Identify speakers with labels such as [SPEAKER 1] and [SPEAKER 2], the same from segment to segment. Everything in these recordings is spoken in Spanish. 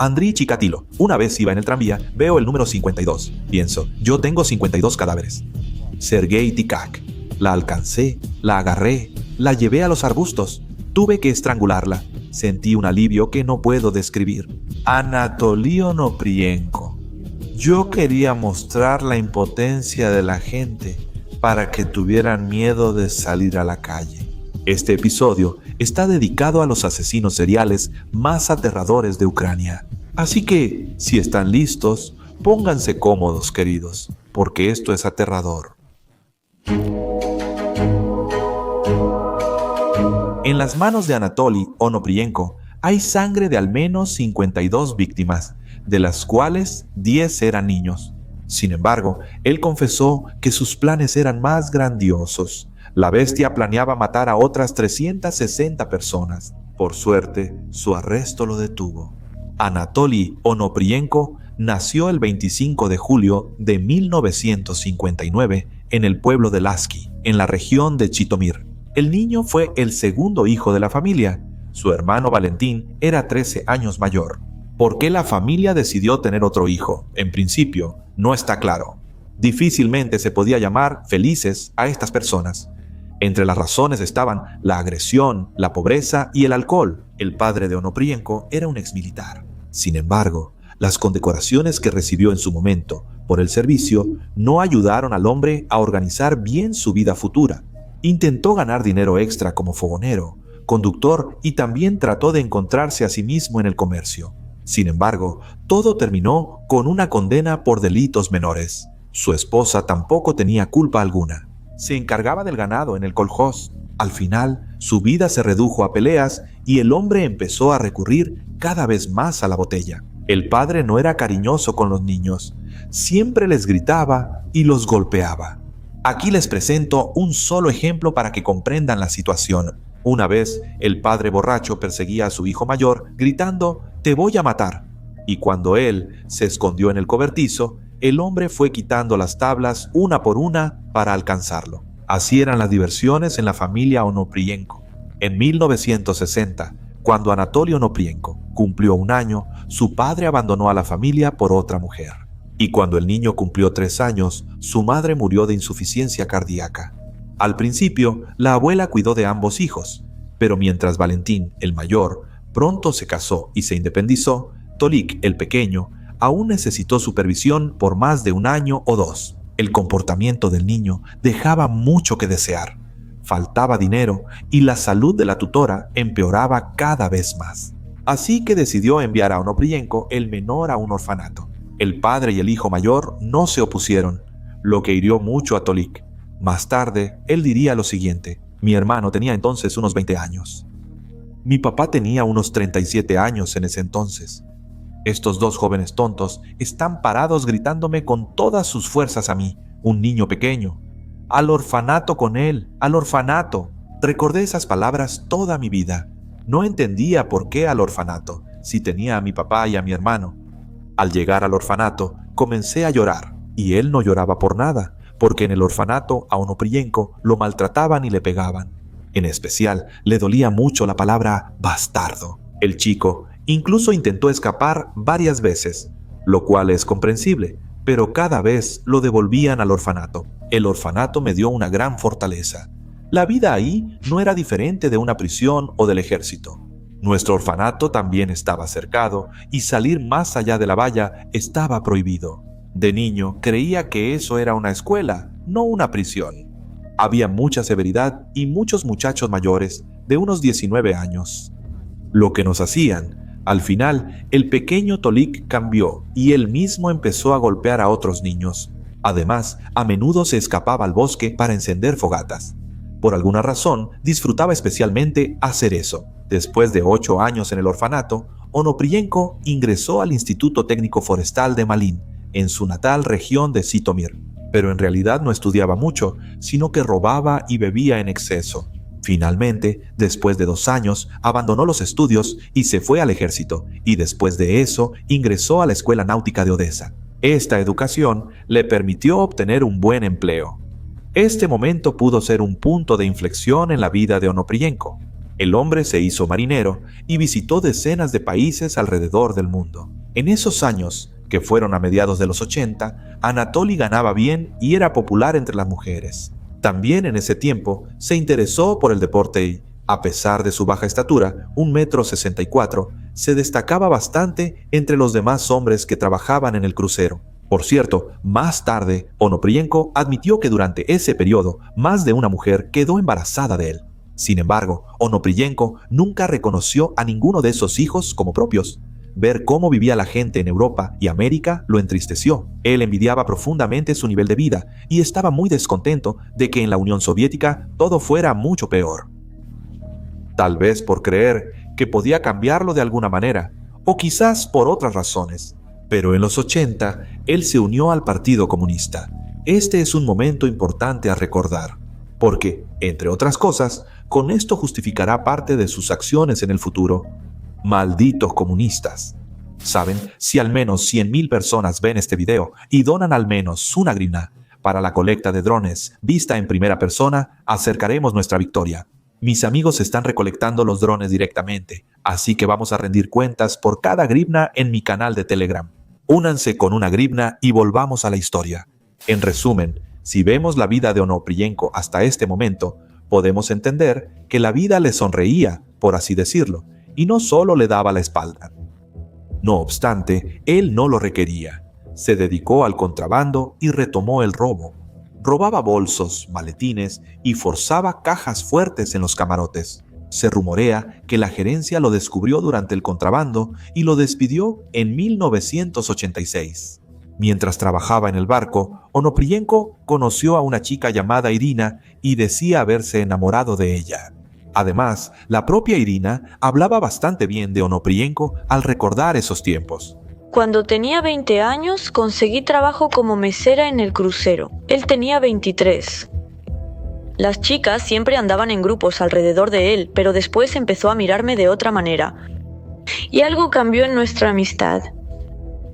[SPEAKER 1] Andriy Chikatilo. Una vez iba en el tranvía, veo el número 52. Pienso, yo tengo 52 cadáveres. Sergei Tikak. La alcancé, la agarré, la llevé a los arbustos. Tuve que estrangularla. Sentí un alivio que no puedo describir. Anatoly Onoprienko. Yo quería mostrar la impotencia de la gente para que tuvieran miedo de salir a la calle. Este episodio está dedicado a los asesinos seriales más aterradores de Ucrania. Así que, si están listos, pónganse cómodos, queridos, porque esto es aterrador. En las manos de Anatoly Onoprienko hay sangre de al menos 52 víctimas, de las cuales 10 eran niños. Sin embargo, él confesó que sus planes eran más grandiosos. La bestia planeaba matar a otras 360 personas. Por suerte, su arresto lo detuvo. Anatoly Onoprienko nació el 25 de julio de 1959 en el pueblo de Lasky, en la región de Chitomir. El niño fue el segundo hijo de la familia. Su hermano Valentín era 13 años mayor. ¿Por qué la familia decidió tener otro hijo? En principio, no está claro. Difícilmente se podía llamar felices a estas personas. Entre las razones estaban la agresión, la pobreza y el alcohol. El padre de Onoprienko era un exmilitar. Sin embargo, las condecoraciones que recibió en su momento por el servicio no ayudaron al hombre a organizar bien su vida futura. Intentó ganar dinero extra como fogonero, conductor y también trató de encontrarse a sí mismo en el comercio. Sin embargo, todo terminó con una condena por delitos menores. Su esposa tampoco tenía culpa alguna. Se encargaba del ganado en el kolhoz. Al final, su vida se redujo a peleas y el hombre empezó a recurrir cada vez más a la botella. El padre no era cariñoso con los niños. Siempre les gritaba y los golpeaba. Aquí les presento un solo ejemplo para que comprendan la situación. Una vez, el padre borracho perseguía a su hijo mayor, gritando, «Te voy a matar». Y cuando él se escondió en el cobertizo, el hombre fue quitando las tablas una por una para alcanzarlo. Así eran las diversiones en la familia Onoprienko. En 1960, cuando Anatoly Onoprienko cumplió 1 año, su padre abandonó a la familia por otra mujer. Y cuando el niño cumplió 3 años, su madre murió de insuficiencia cardíaca. Al principio, la abuela cuidó de ambos hijos, pero mientras Valentín, el mayor, pronto se casó y se independizó, Tolik, el pequeño, aún necesitó supervisión por más de 1 año o 2. El comportamiento del niño dejaba mucho que desear. Faltaba dinero y la salud de la tutora empeoraba cada vez más. Así que decidió enviar a Onoprienko, el menor, a un orfanato. El padre y el hijo mayor no se opusieron, lo que hirió mucho a Tolik. Más tarde, él diría lo siguiente: mi hermano tenía entonces unos 20 años. Mi papá tenía unos 37 años en ese entonces. Estos 2 jóvenes tontos están parados gritándome con todas sus fuerzas a mí, un niño pequeño. Al orfanato con él, al orfanato. Recordé esas palabras toda mi vida. No entendía por qué al orfanato, si tenía a mi papá y a mi hermano. Al llegar al orfanato, comencé a llorar, y él no lloraba por nada, porque en el orfanato a Onoprienko lo maltrataban y le pegaban. En especial, le dolía mucho la palabra bastardo. El chico incluso intentó escapar varias veces, lo cual es comprensible, pero cada vez lo devolvían al orfanato. El orfanato me dio una gran fortaleza. La vida ahí no era diferente de una prisión o del ejército. Nuestro orfanato también estaba cercado y salir más allá de la valla estaba prohibido. De niño creía que eso era una escuela, no una prisión. Había mucha severidad y muchos muchachos mayores de unos 19 años. Lo que nos hacían. Al final, el pequeño Tolik cambió y él mismo empezó a golpear a otros niños. Además, a menudo se escapaba al bosque para encender fogatas. Por alguna razón, disfrutaba especialmente hacer eso. Después de 8 años en el orfanato, Onoprienko ingresó al Instituto Técnico Forestal de Malín, en su natal región de Zitomir. Pero en realidad no estudiaba mucho, sino que robaba y bebía en exceso. Finalmente, después de 2 años, abandonó los estudios y se fue al ejército, y después de eso ingresó a la Escuela Náutica de Odessa. Esta educación le permitió obtener un buen empleo. Este momento pudo ser un punto de inflexión en la vida de Onoprienko. El hombre se hizo marinero y visitó decenas de países alrededor del mundo. En esos años, que fueron a mediados de los 80, Anatoly ganaba bien y era popular entre las mujeres. También en ese tiempo se interesó por el deporte y, a pesar de su baja estatura, 1,64 m, se destacaba bastante entre los demás hombres que trabajaban en el crucero. Por cierto, más tarde, Onoprienko admitió que durante ese periodo más de una mujer quedó embarazada de él. Sin embargo, Onoprienko nunca reconoció a ninguno de esos hijos como propios. Ver cómo vivía la gente en Europa y América lo entristeció. Él envidiaba profundamente su nivel de vida y estaba muy descontento de que en la Unión Soviética todo fuera mucho peor. Tal vez por creer que podía cambiarlo de alguna manera, o quizás por otras razones. Pero en los 80, él se unió al Partido Comunista. Este es un momento importante a recordar, porque, entre otras cosas, con esto justificará parte de sus acciones en el futuro. Malditos comunistas. ¿Saben? Si al menos 100,000 personas ven este video y donan al menos una grivna para la colecta de drones vista en primera persona, acercaremos nuestra victoria. Mis amigos están recolectando los drones directamente, así que vamos a rendir cuentas por cada grivna en mi canal de Telegram. Únanse con una grivna y volvamos a la historia. En resumen, si vemos la vida de Onoprienko hasta este momento, podemos entender que la vida le sonreía, por así decirlo, y no solo le daba la espalda. No obstante, él no lo requería. Se dedicó al contrabando y retomó el robo. Robaba bolsos, maletines y forzaba cajas fuertes en los camarotes. Se rumorea que la gerencia lo descubrió durante el contrabando y lo despidió en 1986. Mientras trabajaba en el barco, Onoprienko conoció a una chica llamada Irina y decía haberse enamorado de ella. Además, la propia Irina hablaba bastante bien de Onoprienko al recordar esos tiempos.
[SPEAKER 2] Cuando tenía 20 años, conseguí trabajo como mesera en el crucero. Él tenía 23. Las chicas siempre andaban en grupos alrededor de él, pero después empezó a mirarme de otra manera. Y algo cambió en nuestra amistad.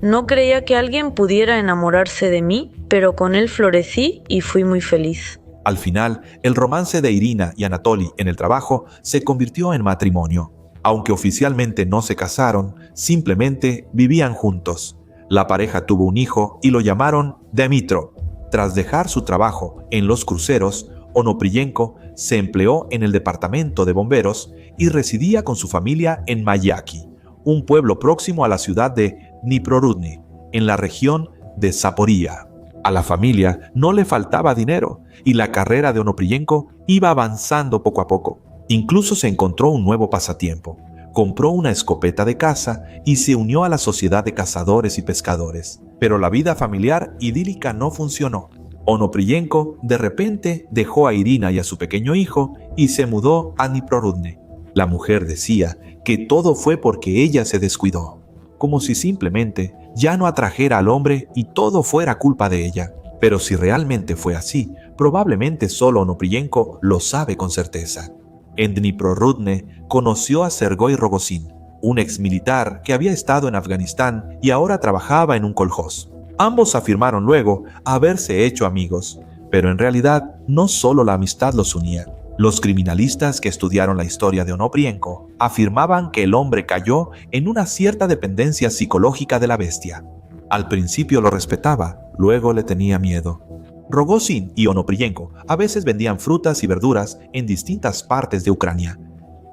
[SPEAKER 2] No creía que alguien pudiera enamorarse de mí, pero con él florecí y fui muy feliz.
[SPEAKER 1] Al final, el romance de Irina y Anatoly en el trabajo se convirtió en matrimonio. Aunque oficialmente no se casaron, simplemente vivían juntos. La pareja tuvo un hijo y lo llamaron Dmitro. Tras dejar su trabajo en los cruceros, Onoprienko se empleó en el departamento de bomberos y residía con su familia en Mayaki, un pueblo próximo a la ciudad de Dniprorodny, en la región de Zaporía. A la familia no le faltaba dinero y la carrera de Onoprienko iba avanzando poco a poco. Incluso se encontró un nuevo pasatiempo. Compró una escopeta de caza y se unió a la sociedad de cazadores y pescadores. Pero la vida familiar idílica no funcionó. Onoprienko de repente dejó a Irina y a su pequeño hijo y se mudó a Dniprorodny. La mujer decía que todo fue porque ella se descuidó, como si simplemente ya no atrajera al hombre y todo fuera culpa de ella. Pero si realmente fue así, probablemente solo Onoprienko lo sabe con certeza. En Dniprorodny conoció a Sergei Rogozin, un exmilitar que había estado en Afganistán y ahora trabajaba en un kolhoz. Ambos afirmaron luego haberse hecho amigos, pero en realidad no solo la amistad los unía. Los criminalistas que estudiaron la historia de Onoprienko afirmaban que el hombre cayó en una cierta dependencia psicológica de la bestia. Al principio lo respetaba, luego le tenía miedo. Rogozin y Onoprienko a veces vendían frutas y verduras en distintas partes de Ucrania,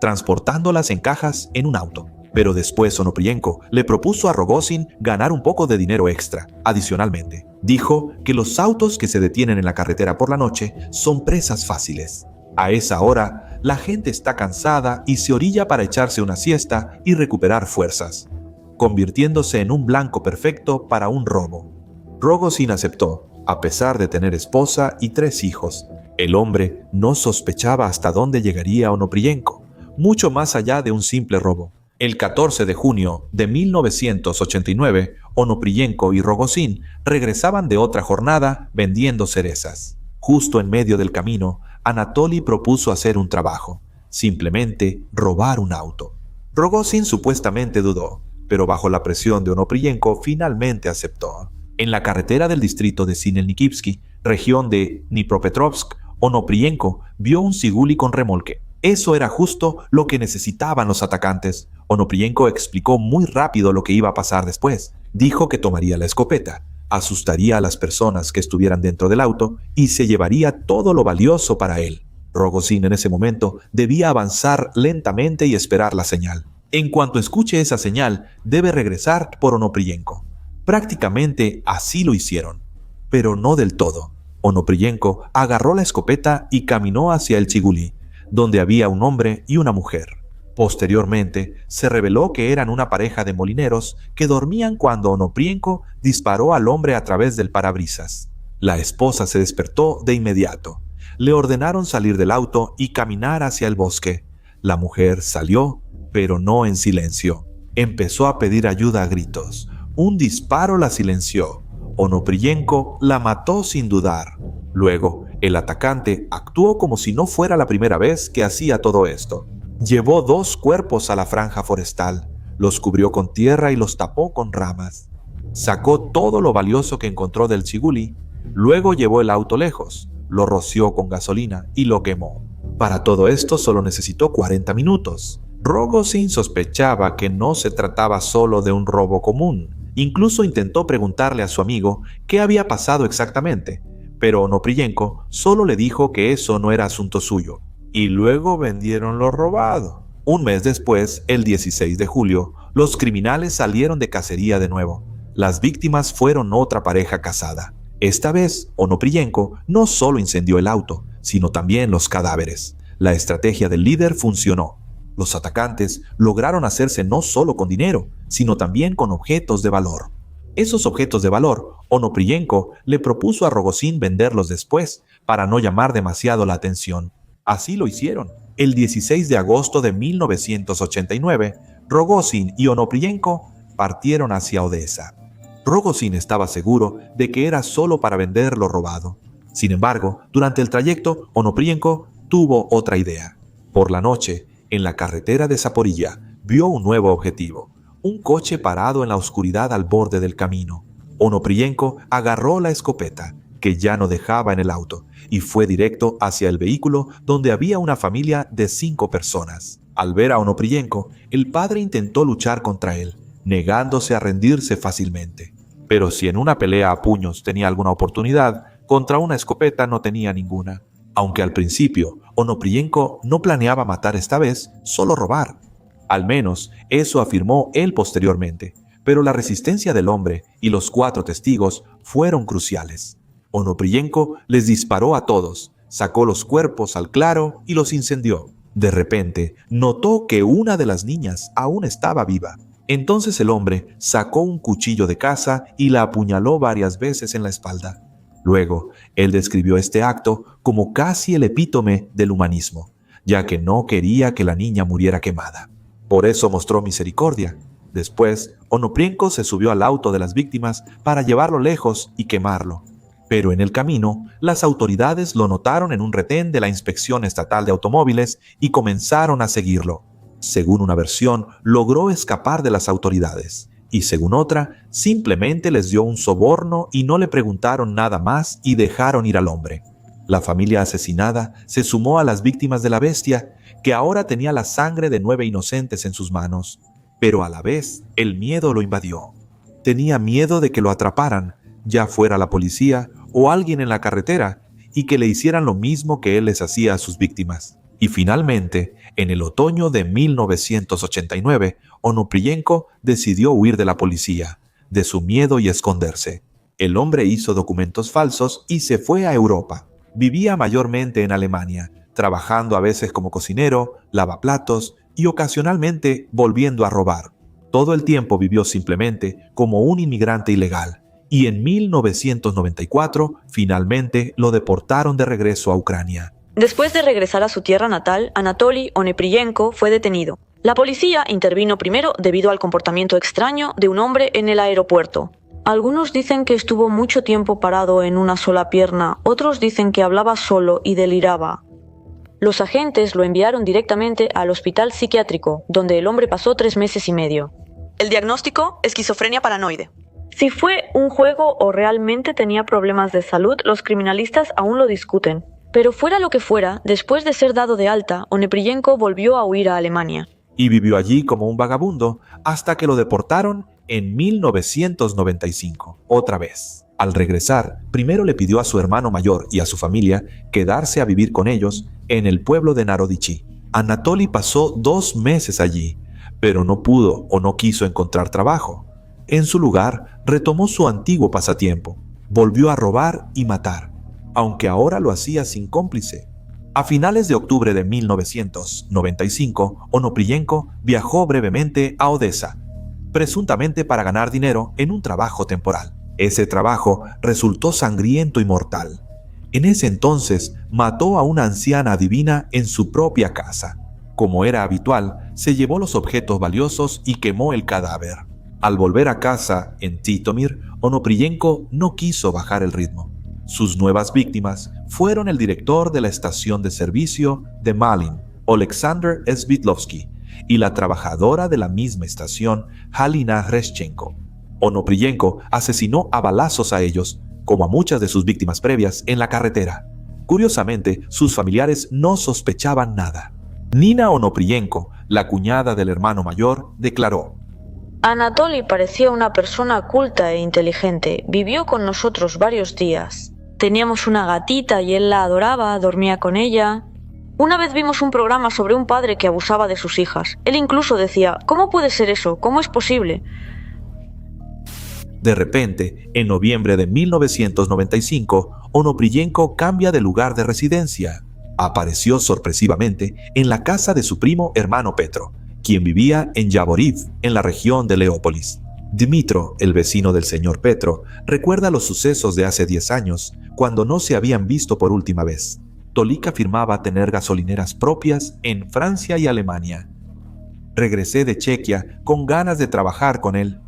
[SPEAKER 1] transportándolas en cajas en un auto. Pero después Onoprienko le propuso a Rogozin ganar un poco de dinero extra. Adicionalmente, dijo que los autos que se detienen en la carretera por la noche son presas fáciles. A esa hora, la gente está cansada y se orilla para echarse una siesta y recuperar fuerzas, convirtiéndose en un blanco perfecto para un robo. Rogozin aceptó, a pesar de tener esposa y 3 hijos. El hombre no sospechaba hasta dónde llegaría Onoprienko, mucho más allá de un simple robo. El 14 de junio de 1989, Onoprienko y Rogozin regresaban de otra jornada vendiendo cerezas. Justo en medio del camino, Anatoly propuso hacer un trabajo, simplemente robar un auto. Rogozin supuestamente dudó, pero bajo la presión de Onoprienko finalmente aceptó. En la carretera del distrito de Sinelnikivsky, región de Dnipropetrovsk, Onoprienko vio un Ziguli con remolque. Eso era justo lo que necesitaban los atacantes. Onoprienko explicó muy rápido lo que iba a pasar después. Dijo que tomaría la escopeta, asustaría a las personas que estuvieran dentro del auto y se llevaría todo lo valioso para él. Rogozin en ese momento debía avanzar lentamente y esperar la señal. En cuanto escuche esa señal, debe regresar por Onoprienko. Prácticamente así lo hicieron, pero no del todo. Onoprienko agarró la escopeta y caminó hacia el Chigulí, donde había un hombre y una mujer. Posteriormente, se reveló que eran una pareja de molineros que dormían cuando Onoprienko disparó al hombre a través del parabrisas. La esposa se despertó de inmediato. Le ordenaron salir del auto y caminar hacia el bosque. La mujer salió, pero no en silencio. Empezó a pedir ayuda a gritos. Un disparo la silenció. Onoprienko la mató sin dudar. Luego, el atacante actuó como si no fuera la primera vez que hacía todo esto. Llevó 2 cuerpos a la franja forestal, los cubrió con tierra y los tapó con ramas. Sacó todo lo valioso que encontró del Chigulí, luego llevó el auto lejos, lo roció con gasolina y lo quemó. Para todo esto solo necesitó 40 minutos. Rogozin sospechaba que no se trataba solo de un robo común. Incluso intentó preguntarle a su amigo qué había pasado exactamente, pero Onoprienko solo le dijo que eso no era asunto suyo. Y luego vendieron lo robado. Un mes después, el 16 de julio, los criminales salieron de cacería de nuevo. Las víctimas fueron otra pareja casada. Esta vez, Onoprienko no solo incendió el auto, sino también los cadáveres. La estrategia del líder funcionó. Los atacantes lograron hacerse no solo con dinero, sino también con objetos de valor. Esos objetos de valor, Onoprienko le propuso a Rogozin venderlos después, para no llamar demasiado la atención. Así lo hicieron. El 16 de agosto de 1989, Rogozin y Onoprienko partieron hacia Odessa. Rogozin estaba seguro de que era solo para vender lo robado. Sin embargo, durante el trayecto, Onoprienko tuvo otra idea. Por la noche, en la carretera de Zaporilla, vio un nuevo objetivo: un coche parado en la oscuridad al borde del camino. Onoprienko agarró la escopeta, que ya no dejaba en el auto, y fue directo hacia el vehículo donde había una familia de 5 personas. Al ver a Onoprienko, el padre intentó luchar contra él, negándose a rendirse fácilmente. Pero si en una pelea a puños tenía alguna oportunidad, contra una escopeta no tenía ninguna. Aunque al principio Onoprienko no planeaba matar esta vez, solo robar. Al menos eso afirmó él posteriormente, pero la resistencia del hombre y los 4 testigos fueron cruciales. Onoprienko les disparó a todos, sacó los cuerpos al claro y los incendió. De repente, notó que una de las niñas aún estaba viva. Entonces el hombre sacó un cuchillo de caza y la apuñaló varias veces en la espalda. Luego, él describió este acto como casi el epítome del humanismo, ya que no quería que la niña muriera quemada. Por eso mostró misericordia. Después, Onoprienko se subió al auto de las víctimas para llevarlo lejos y quemarlo. Pero en el camino, las autoridades lo notaron en un retén de la Inspección Estatal de Automóviles y comenzaron a seguirlo. Según una versión, logró escapar de las autoridades. Y según otra, simplemente les dio un soborno y no le preguntaron nada más y dejaron ir al hombre. La familia asesinada se sumó a las víctimas de la bestia, que ahora tenía la sangre de 9 inocentes en sus manos. Pero a la vez, el miedo lo invadió. Tenía miedo de que lo atraparan, ya fuera la policía o alguien en la carretera, y que le hicieran lo mismo que él les hacía a sus víctimas. Y finalmente, en el otoño de 1989, Onoprienko decidió huir de la policía, de su miedo y esconderse. El hombre hizo documentos falsos y se fue a Europa. Vivía mayormente en Alemania, trabajando a veces como cocinero, lavaplatos y ocasionalmente volviendo a robar. Todo el tiempo vivió simplemente como un inmigrante ilegal. Y en 1994, finalmente lo deportaron de regreso a Ucrania.
[SPEAKER 2] Después de regresar a su tierra natal, Anatoly Onoprienko fue detenido. La policía intervino primero debido al comportamiento extraño de un hombre en el aeropuerto. Algunos dicen que estuvo mucho tiempo parado en una sola pierna, otros dicen que hablaba solo y deliraba. Los agentes lo enviaron directamente al hospital psiquiátrico, donde el hombre pasó 3 meses y medio. El diagnóstico: esquizofrenia paranoide. Si fue un juego o realmente tenía problemas de salud, los criminalistas aún lo discuten. Pero fuera lo que fuera, después de ser dado de alta, Onepriyenko volvió a huir a Alemania.
[SPEAKER 1] Y vivió allí como un vagabundo hasta que lo deportaron en 1995, otra vez. Al regresar, primero le pidió a su hermano mayor y a su familia quedarse a vivir con ellos en el pueblo de Narodichi. Anatoly pasó 2 meses allí, pero no pudo o no quiso encontrar trabajo. En su lugar, retomó su antiguo pasatiempo. Volvió a robar y matar, aunque ahora lo hacía sin cómplice. A finales de octubre de 1995, Onopriyenko viajó brevemente a Odessa, presuntamente para ganar dinero en un trabajo temporal. Ese trabajo resultó sangriento y mortal. En ese entonces, mató a una anciana adivina en su propia casa. Como era habitual, se llevó los objetos valiosos y quemó el cadáver. Al volver a casa en Titomir, Onopriyenko no quiso bajar el ritmo. Sus nuevas víctimas fueron el director de la estación de servicio de Malin, Oleksandr Svitlovsky, y la trabajadora de la misma estación, Halina Hreschenko. Onopriyenko asesinó a balazos a ellos, como a muchas de sus víctimas previas, en la carretera. Curiosamente, sus familiares no sospechaban nada. Nina Onopriyenko, la cuñada del hermano mayor, declaró:
[SPEAKER 2] Anatoly parecía una persona culta e inteligente. Vivió con nosotros varios días. Teníamos una gatita y él la adoraba, dormía con ella. Una vez vimos un programa sobre un padre que abusaba de sus hijas. Él incluso decía: ¿cómo puede ser eso? ¿Cómo es posible?
[SPEAKER 1] De repente, en noviembre de 1995, Onopriyenko cambia de lugar de residencia. Apareció sorpresivamente en la casa de su primo hermano Petro, quien vivía en Yavoriv, en la región de Leópolis. Dmitro, el vecino del señor Petro, recuerda los sucesos de hace 10 años, cuando no se habían visto por última vez. Tolik afirmaba tener gasolineras propias en Francia y Alemania. Regresé de Chequia con ganas de trabajar con él.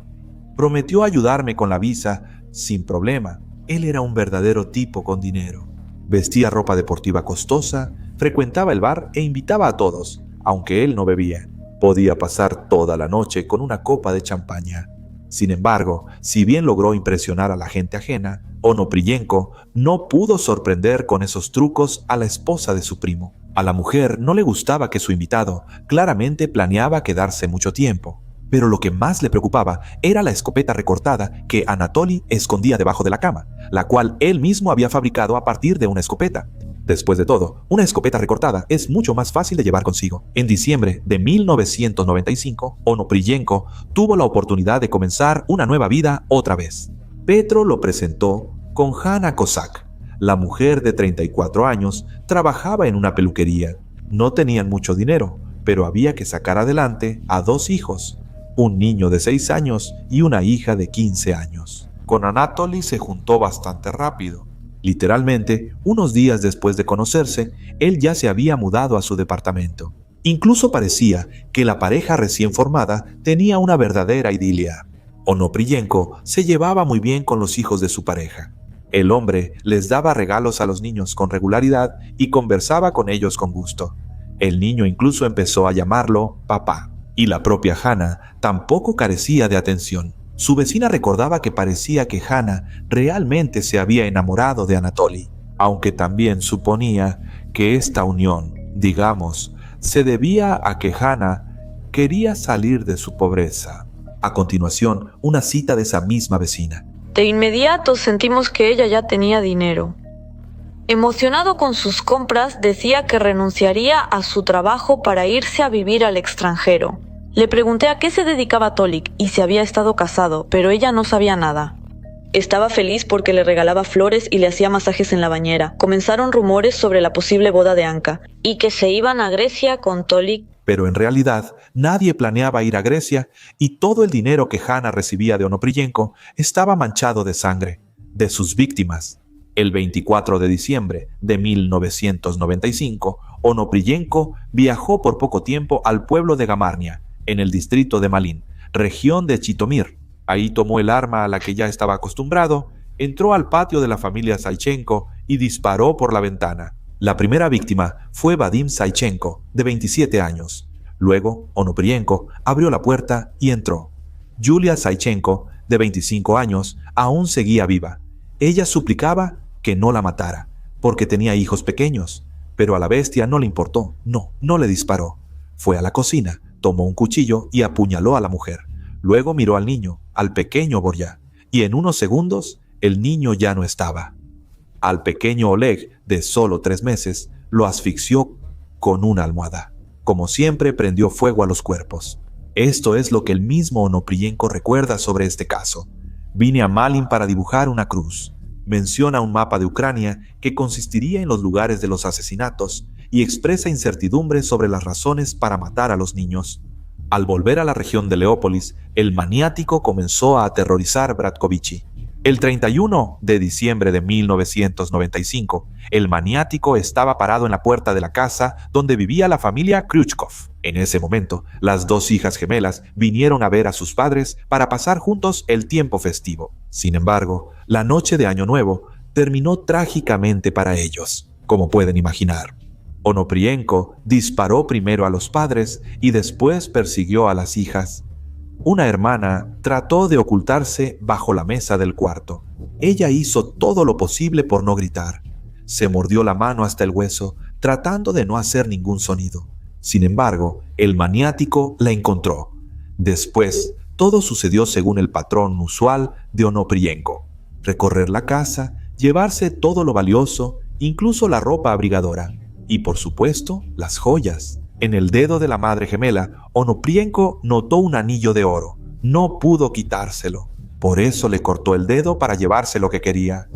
[SPEAKER 1] Prometió ayudarme con la visa sin problema. Él era un verdadero tipo con dinero. Vestía ropa deportiva costosa, frecuentaba el bar e invitaba a todos, aunque él no bebía. Podía pasar toda la noche con una copa de champaña. Sin embargo, si bien logró impresionar a la gente ajena, Onopriyenko no pudo sorprender con esos trucos a la esposa de su primo. A la mujer no le gustaba que su invitado claramente planeaba quedarse mucho tiempo. Pero lo que más le preocupaba era la escopeta recortada que Anatoly escondía debajo de la cama, la cual él mismo había fabricado a partir de una escopeta. Después de todo, una escopeta recortada es mucho más fácil de llevar consigo. En diciembre de 1995, Onopriyenko tuvo la oportunidad de comenzar una nueva vida otra vez. Petro lo presentó con Hanna Kozak. La mujer de 34 años trabajaba en una peluquería. No tenían mucho dinero, pero había que sacar adelante a 2 hijos, un niño de 6 años y una hija de 15 años. Con Anatoly se juntó bastante rápido. Literalmente, unos días después de conocerse, él ya se había mudado a su departamento. Incluso parecía que la pareja recién formada tenía una verdadera idilia. Onopriyenko se llevaba muy bien con los hijos de su pareja. El hombre les daba regalos a los niños con regularidad y conversaba con ellos con gusto. El niño incluso empezó a llamarlo papá. Y la propia Hanna tampoco carecía de atención. Su vecina recordaba que parecía que Hanna realmente se había enamorado de Anatoly, aunque también suponía que esta unión, digamos, se debía a que Hanna quería salir de su pobreza. A continuación, una cita de esa misma vecina.
[SPEAKER 2] De inmediato sentimos que ella ya tenía dinero. Emocionado con sus compras, decía que renunciaría a su trabajo para irse a vivir al extranjero. Le pregunté a qué se dedicaba Tolik y si había estado casado, pero ella no sabía nada. Estaba feliz porque le regalaba flores y le hacía masajes en la bañera. Comenzaron rumores sobre la posible boda de Anka y que se iban a Grecia con Tolik.
[SPEAKER 1] Pero en realidad nadie planeaba ir a Grecia y todo el dinero que Hanna recibía de Onopriyenko estaba manchado de sangre, de sus víctimas. El 24 de diciembre de 1995, Onopriyenko viajó por poco tiempo al pueblo de Gamarnia, en el distrito de Malin, región de Chitomir. Ahí tomó el arma a la que ya estaba acostumbrado, entró al patio de la familia Saichenko y disparó por la ventana. La primera víctima fue Vadim Saichenko, de 27 años. Luego, Onopriyenko abrió la puerta y entró. Yulia Saichenko, de 25 años, aún seguía viva. Ella suplicaba que no la matara, porque tenía hijos pequeños, pero a la bestia no le importó. No le disparó. Fue a la cocina, tomó un cuchillo y apuñaló a la mujer. Luego miró al niño, al pequeño Borja, y en unos segundos el niño ya no estaba. Al pequeño Oleg, de solo 3 meses, lo asfixió con una almohada. Como siempre, prendió fuego a los cuerpos. Esto es lo que el mismo Onoprienko recuerda sobre este caso. Vine a Malin para dibujar una cruz. Menciona un mapa de Ucrania que consistiría en los lugares de los asesinatos y expresa incertidumbre sobre las razones para matar a los niños. Al volver a la región de Leópolis, el maniático comenzó a aterrorizar Bratkovichi. El 31 de diciembre de 1995, el maniático estaba parado en la puerta de la casa donde vivía la familia Kryuchkov. En ese momento, las 2 hijas gemelas vinieron a ver a sus padres para pasar juntos el tiempo festivo. Sin embargo, la noche de Año Nuevo terminó trágicamente para ellos, como pueden imaginar. Onoprienko disparó primero a los padres y después persiguió a las hijas. Una hermana trató de ocultarse bajo la mesa del cuarto. Ella hizo todo lo posible por no gritar. Se mordió la mano hasta el hueso, tratando de no hacer ningún sonido. Sin embargo, el maniático la encontró. Después, todo sucedió según el patrón usual de Onoprienko: recorrer la casa, llevarse todo lo valioso, incluso la ropa abrigadora, y por supuesto, las joyas. En el dedo de la madre gemela, Onoprienko notó un anillo de oro. No pudo quitárselo. Por eso le cortó el dedo para llevarse lo que quería.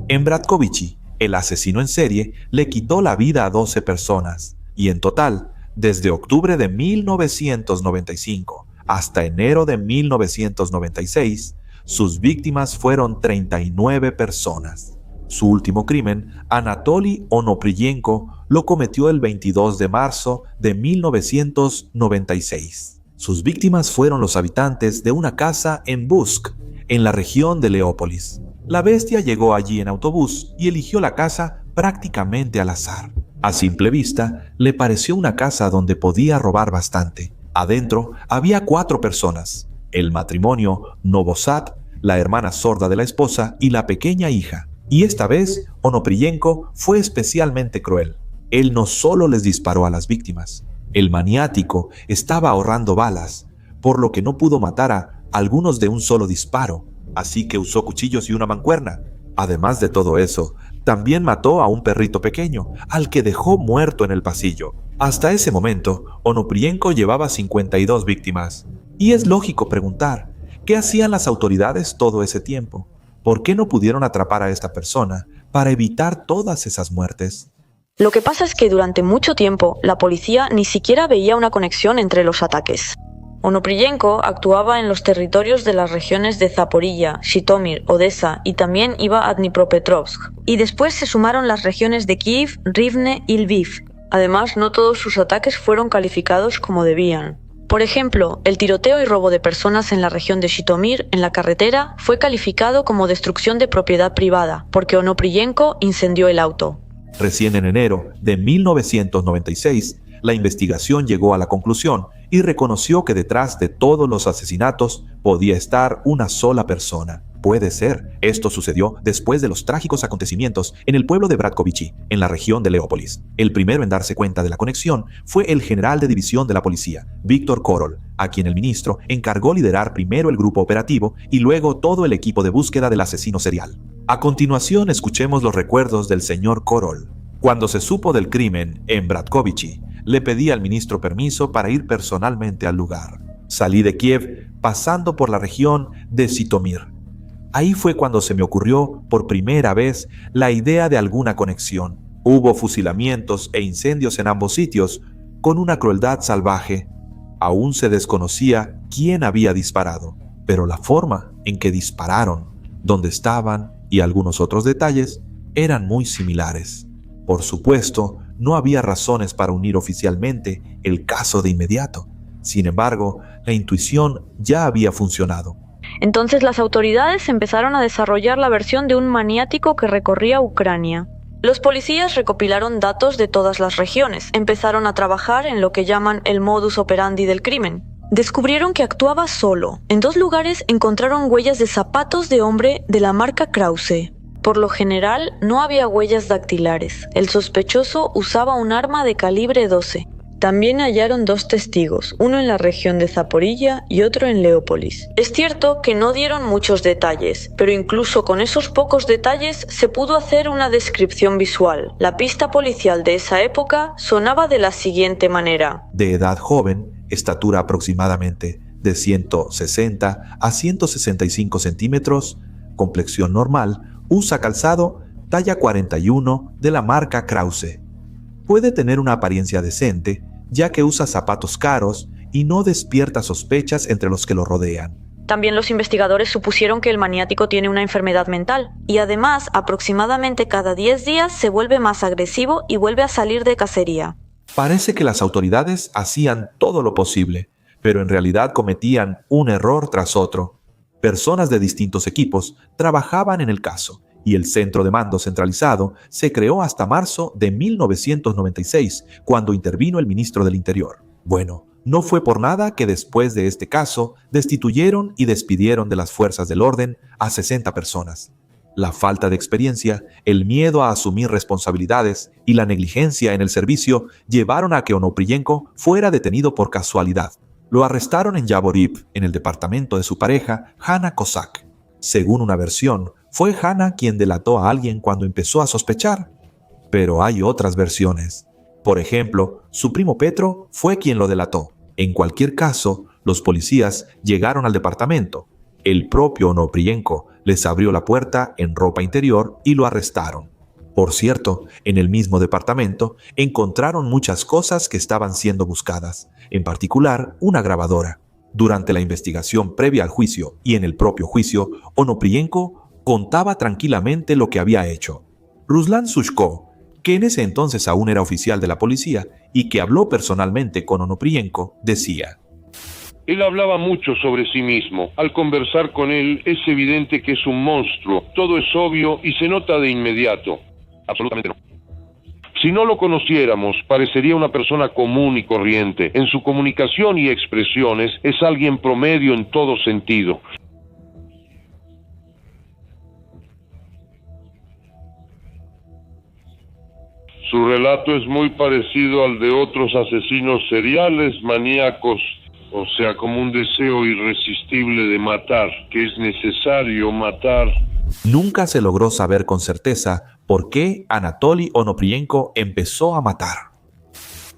[SPEAKER 1] En Bratkovichi, el asesino en serie le quitó la vida a 12 personas. Y en total, desde octubre de 1995 hasta enero de 1996, sus víctimas fueron 39 personas. Su último crimen, Anatoly Onoprienko, lo cometió el 22 de marzo de 1996. Sus víctimas fueron los habitantes de una casa en Busk, en la región de Leópolis. La bestia llegó allí en autobús y eligió la casa prácticamente al azar. A simple vista, le pareció una casa donde podía robar bastante. Adentro había 4 personas: el matrimonio Novosad, la hermana sorda de la esposa y la pequeña hija. Y esta vez, Onoprienko fue especialmente cruel. Él no solo les disparó a las víctimas. El maniático estaba ahorrando balas, por lo que no pudo matar a algunos de un solo disparo, así que usó cuchillos y una mancuerna. Además de todo eso, también mató a un perrito pequeño, al que dejó muerto en el pasillo. Hasta ese momento, Onoprienko llevaba 52 víctimas. Y es lógico preguntar, ¿qué hacían las autoridades todo ese tiempo? ¿Por qué no pudieron atrapar a esta persona para evitar todas esas muertes?
[SPEAKER 2] Lo que pasa es que durante mucho tiempo la policía ni siquiera veía una conexión entre los ataques. Onoprienko actuaba en los territorios de las regiones de Zaporilla, Zhytomyr, Odessa y también iba a Dnipropetrovsk. Y después se sumaron las regiones de Kiev, Rivne y Lviv. Además, no todos sus ataques fueron calificados como debían. Por ejemplo, el tiroteo y robo de personas en la región de Zhytomyr, en la carretera, fue calificado como destrucción de propiedad privada, porque Onoprienko incendió el auto.
[SPEAKER 1] Recién en enero de 1996, la investigación llegó a la conclusión y reconoció que detrás de todos los asesinatos podía estar una sola persona. Puede ser. Esto sucedió después de los trágicos acontecimientos en el pueblo de Bratkovichi, en la región de Leópolis. El primero en darse cuenta de la conexión fue el general de división de la policía, Víctor Korol, a quien el ministro encargó liderar primero el grupo operativo y luego todo el equipo de búsqueda del asesino serial. A continuación, escuchemos los recuerdos del señor Korol. Cuando se supo del crimen en Bratkovichi, le pedí al ministro permiso para ir personalmente al lugar. Salí de Kiev pasando por la región de Zhytomyr. Ahí fue cuando se me ocurrió por primera vez la idea de alguna conexión. Hubo fusilamientos e incendios en ambos sitios con una crueldad salvaje. Aún se desconocía quién había disparado, pero la forma en que dispararon, dónde estaban y algunos otros detalles eran muy similares. Por supuesto, no había razones para unir oficialmente el caso de inmediato. Sin embargo, la intuición ya había funcionado.
[SPEAKER 2] Entonces las autoridades empezaron a desarrollar la versión de un maniático que recorría Ucrania. Los policías recopilaron datos de todas las regiones, empezaron a trabajar en lo que llaman el modus operandi del crimen. Descubrieron que actuaba solo. En 2 lugares encontraron huellas de zapatos de hombre de la marca Krause. Por lo general, no había huellas dactilares. El sospechoso usaba un arma de calibre 12. También hallaron 2 testigos, uno en la región de Zaporilla y otro en Leópolis. Es cierto que no dieron muchos detalles, pero incluso con esos pocos detalles se pudo hacer una descripción visual. La pista policial de esa época sonaba de la siguiente manera.
[SPEAKER 1] De edad joven, estatura aproximadamente de 160 a 165 centímetros, complexión normal, usa calzado talla 41 de la marca Krause. Puede tener una apariencia decente, ya que usa zapatos caros y no despierta sospechas entre los que lo rodean.
[SPEAKER 2] También los investigadores supusieron que el maniático tiene una enfermedad mental y además aproximadamente cada 10 días se vuelve más agresivo y vuelve a salir de cacería.
[SPEAKER 1] Parece que las autoridades hacían todo lo posible, pero en realidad cometían un error tras otro. Personas de distintos equipos trabajaban en el caso y el centro de mando centralizado se creó hasta marzo de 1996, cuando intervino el ministro del Interior. Bueno, no fue por nada que después de este caso destituyeron y despidieron de las fuerzas del orden a 60 personas. La falta de experiencia, el miedo a asumir responsabilidades y la negligencia en el servicio llevaron a que Onoprienko fuera detenido por casualidad. Lo arrestaron en Yavoriv, en el departamento de su pareja, Hanna Kozak. Según una versión, fue Hanna quien delató a alguien cuando empezó a sospechar. Pero hay otras versiones. Por ejemplo, su primo Petro fue quien lo delató. En cualquier caso, los policías llegaron al departamento. El propio Onoprienko les abrió la puerta en ropa interior y lo arrestaron. Por cierto, en el mismo departamento encontraron muchas cosas que estaban siendo buscadas, en particular una grabadora. Durante la investigación previa al juicio y en el propio juicio, Onoprienko contaba tranquilamente lo que había hecho. Ruslan Sushko, que en ese entonces aún era oficial de la policía y que habló personalmente con Onoprienko, decía:
[SPEAKER 3] Él hablaba mucho sobre sí mismo. Al conversar con él es evidente que es un monstruo. Todo es obvio y se nota de inmediato. Absolutamente no. Si no lo conociéramos, parecería una persona común y corriente. En su comunicación y expresiones es alguien promedio en todo sentido. Su relato es muy parecido al de otros asesinos seriales, maníacos, o sea, como un deseo irresistible de matar, que es necesario matar.
[SPEAKER 1] Nunca se logró saber con certeza por qué Anatoly Onoprienko empezó a matar.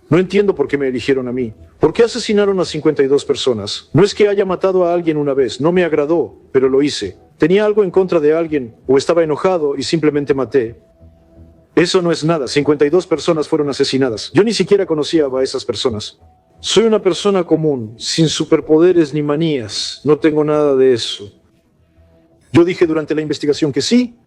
[SPEAKER 4] No entiendo por qué me eligieron a mí. ¿Por qué asesinaron a 52 personas? No es que haya matado a alguien una vez, no me agradó, pero lo hice. Tenía algo en contra de alguien, o estaba enojado y simplemente maté. Eso no es nada, 52 personas fueron asesinadas. Yo ni siquiera conocía a esas personas. Soy una persona común, sin superpoderes ni manías. No tengo nada de eso. Yo dije durante la investigación que sí.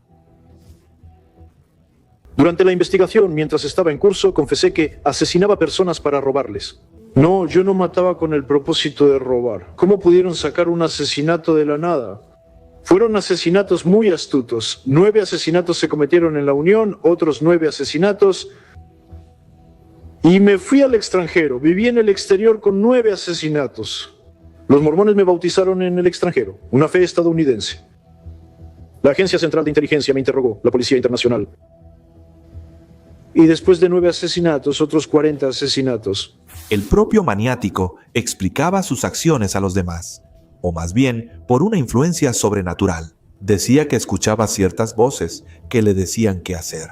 [SPEAKER 4] Durante la investigación, mientras estaba en curso, confesé que asesinaba personas para robarles. No, yo no mataba con el propósito de robar. ¿Cómo pudieron sacar un asesinato de la nada? Fueron asesinatos muy astutos. 9 asesinatos se cometieron en la Unión, otros 9 asesinatos. Y me fui al extranjero. Viví en el exterior con 9 asesinatos. Los mormones me bautizaron en el extranjero, una fe estadounidense. La Agencia Central de Inteligencia me interrogó, la Policía Internacional. Y después de 9 asesinatos, otros 40 asesinatos.
[SPEAKER 1] El propio maniático explicaba sus acciones a los demás, o más bien por una influencia sobrenatural. Decía que escuchaba ciertas voces que le decían qué hacer.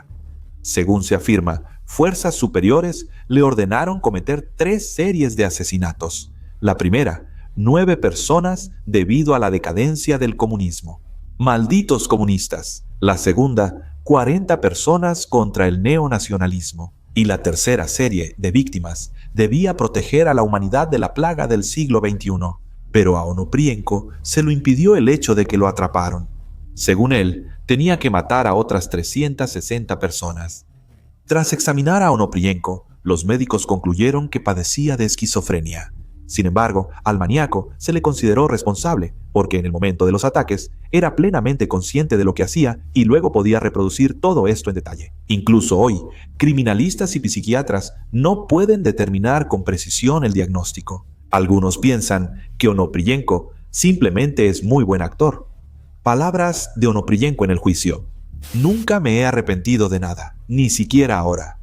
[SPEAKER 1] Según se afirma, fuerzas superiores le ordenaron cometer 3 series de asesinatos. La primera, 9 personas debido a la decadencia del comunismo. Malditos comunistas. La segunda, 40 personas contra el neonacionalismo. Y la tercera serie de víctimas debía proteger a la humanidad de la plaga del siglo XXI. Pero a Onoprienko se lo impidió el hecho de que lo atraparon. Según él, tenía que matar a otras 360 personas. Tras examinar a Onoprienko, los médicos concluyeron que padecía de esquizofrenia. Sin embargo, al maníaco se le consideró responsable, porque en el momento de los ataques era plenamente consciente de lo que hacía y luego podía reproducir todo esto en detalle. Incluso hoy, criminalistas y psiquiatras no pueden determinar con precisión el diagnóstico. Algunos piensan que Onoprienko simplemente es muy buen actor. Palabras de Onoprienko en el juicio. Nunca me he arrepentido de nada, ni siquiera ahora.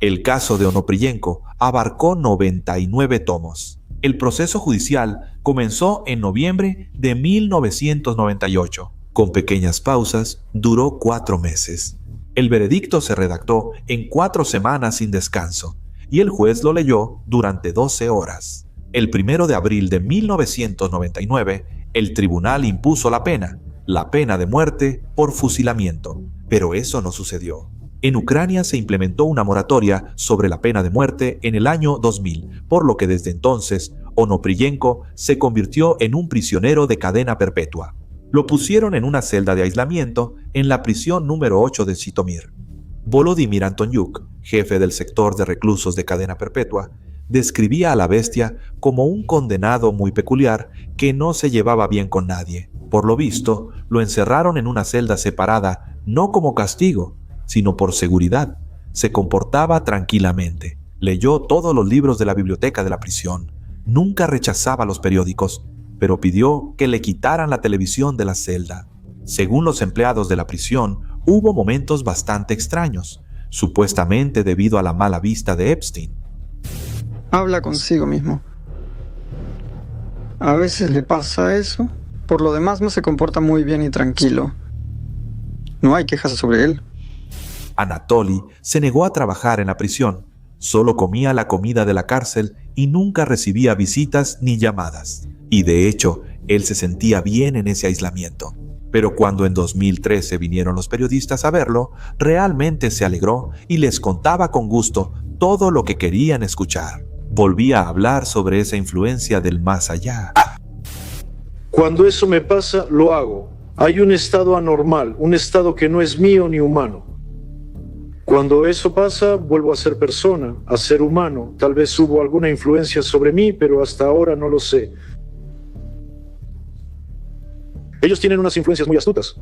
[SPEAKER 1] El caso de Onoprienko abarcó 99 tomos. El proceso judicial comenzó en noviembre de 1998. Con pequeñas pausas, duró 4 meses. El veredicto se redactó en 4 semanas sin descanso, y el juez lo leyó durante 12 horas. El 1 de abril de 1999, el tribunal impuso la pena de muerte por fusilamiento. Pero eso no sucedió. En Ucrania se implementó una moratoria sobre la pena de muerte en el año 2000, por lo que desde entonces Onoprienko se convirtió en un prisionero de cadena perpetua. Lo pusieron en una celda de aislamiento en la prisión número 8 de Zitomir. Volodymyr Antoniuk, jefe del sector de reclusos de cadena perpetua, describía a la bestia como un condenado muy peculiar que no se llevaba bien con nadie. Por lo visto, lo encerraron en una celda separada, no como castigo, sino por seguridad. Se comportaba tranquilamente. Leyó todos los libros de la biblioteca de la prisión. Nunca rechazaba los periódicos, pero pidió que le quitaran la televisión de la celda. Según los empleados de la prisión, hubo momentos bastante extraños, supuestamente debido a la mala vista de Epstein.
[SPEAKER 5] Habla consigo mismo. A veces le pasa eso. Por lo demás no se comporta muy bien y tranquilo. No hay quejas sobre él.
[SPEAKER 1] Anatoly se negó a trabajar en la prisión. Solo comía la comida de la cárcel y nunca recibía visitas ni llamadas. Y de hecho, él se sentía bien en ese aislamiento. Pero cuando en 2013 vinieron los periodistas a verlo, realmente se alegró y les contaba con gusto todo lo que querían escuchar. Volvía a hablar sobre esa influencia del más allá.
[SPEAKER 4] Cuando eso me pasa, lo hago. Hay un estado anormal, un estado que no es mío ni humano. Cuando eso pasa, vuelvo a ser persona, a ser humano. Tal vez hubo alguna influencia sobre mí, pero hasta ahora no lo sé. Ellos tienen unas influencias muy astutas.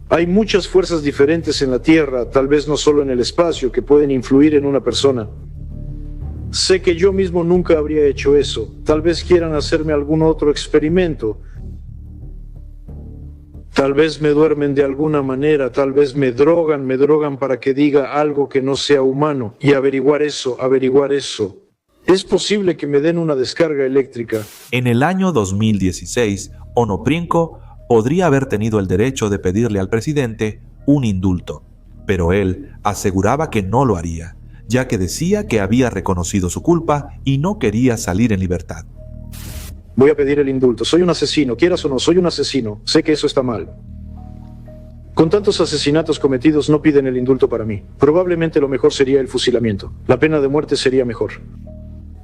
[SPEAKER 4] Hay muchas fuerzas diferentes en la Tierra, tal vez no solo en el espacio, que pueden influir en una persona. Sé que yo mismo nunca habría hecho eso. Tal vez quieran hacerme algún otro experimento. Tal vez me duermen de alguna manera, tal vez me drogan para que diga algo que no sea humano. Y averiguar eso. Es posible que me den una descarga eléctrica.
[SPEAKER 1] En el año 2016, Onoprienko podría haber tenido el derecho de pedirle al presidente un indulto, pero él aseguraba que no lo haría, ya que decía que había reconocido su culpa y no quería salir en libertad.
[SPEAKER 4] Voy a pedir el indulto. Soy un asesino, quieras o no, soy un asesino. Sé que eso está mal. Con tantos asesinatos cometidos no piden el indulto para mí. Probablemente lo mejor sería el fusilamiento. La pena de muerte sería mejor.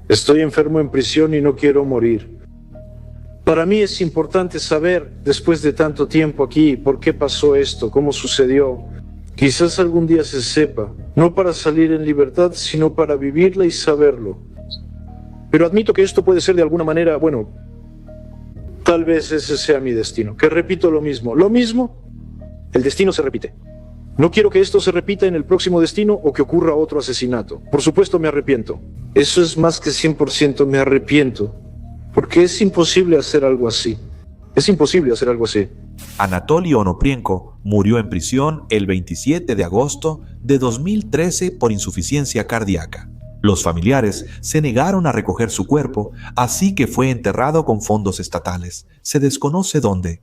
[SPEAKER 4] Estoy enfermo en prisión y no quiero morir. Para mí es importante saber, después de tanto tiempo aquí, por qué pasó esto, cómo sucedió. Quizás algún día se sepa, no para salir en libertad, sino para vivirla y saberlo. Pero admito que esto puede ser de alguna manera, bueno, tal vez ese sea mi destino. Que repito lo mismo, el destino se repite. No quiero que esto se repita en el próximo destino o que ocurra otro asesinato. Por supuesto me arrepiento. Eso es más que 100% me arrepiento. Porque es imposible hacer algo así. Es imposible hacer algo así.
[SPEAKER 1] Anatoly Onoprienko murió en prisión el 27 de agosto de 2013 por insuficiencia cardíaca. Los familiares se negaron a recoger su cuerpo, así que fue enterrado con fondos estatales. Se desconoce dónde.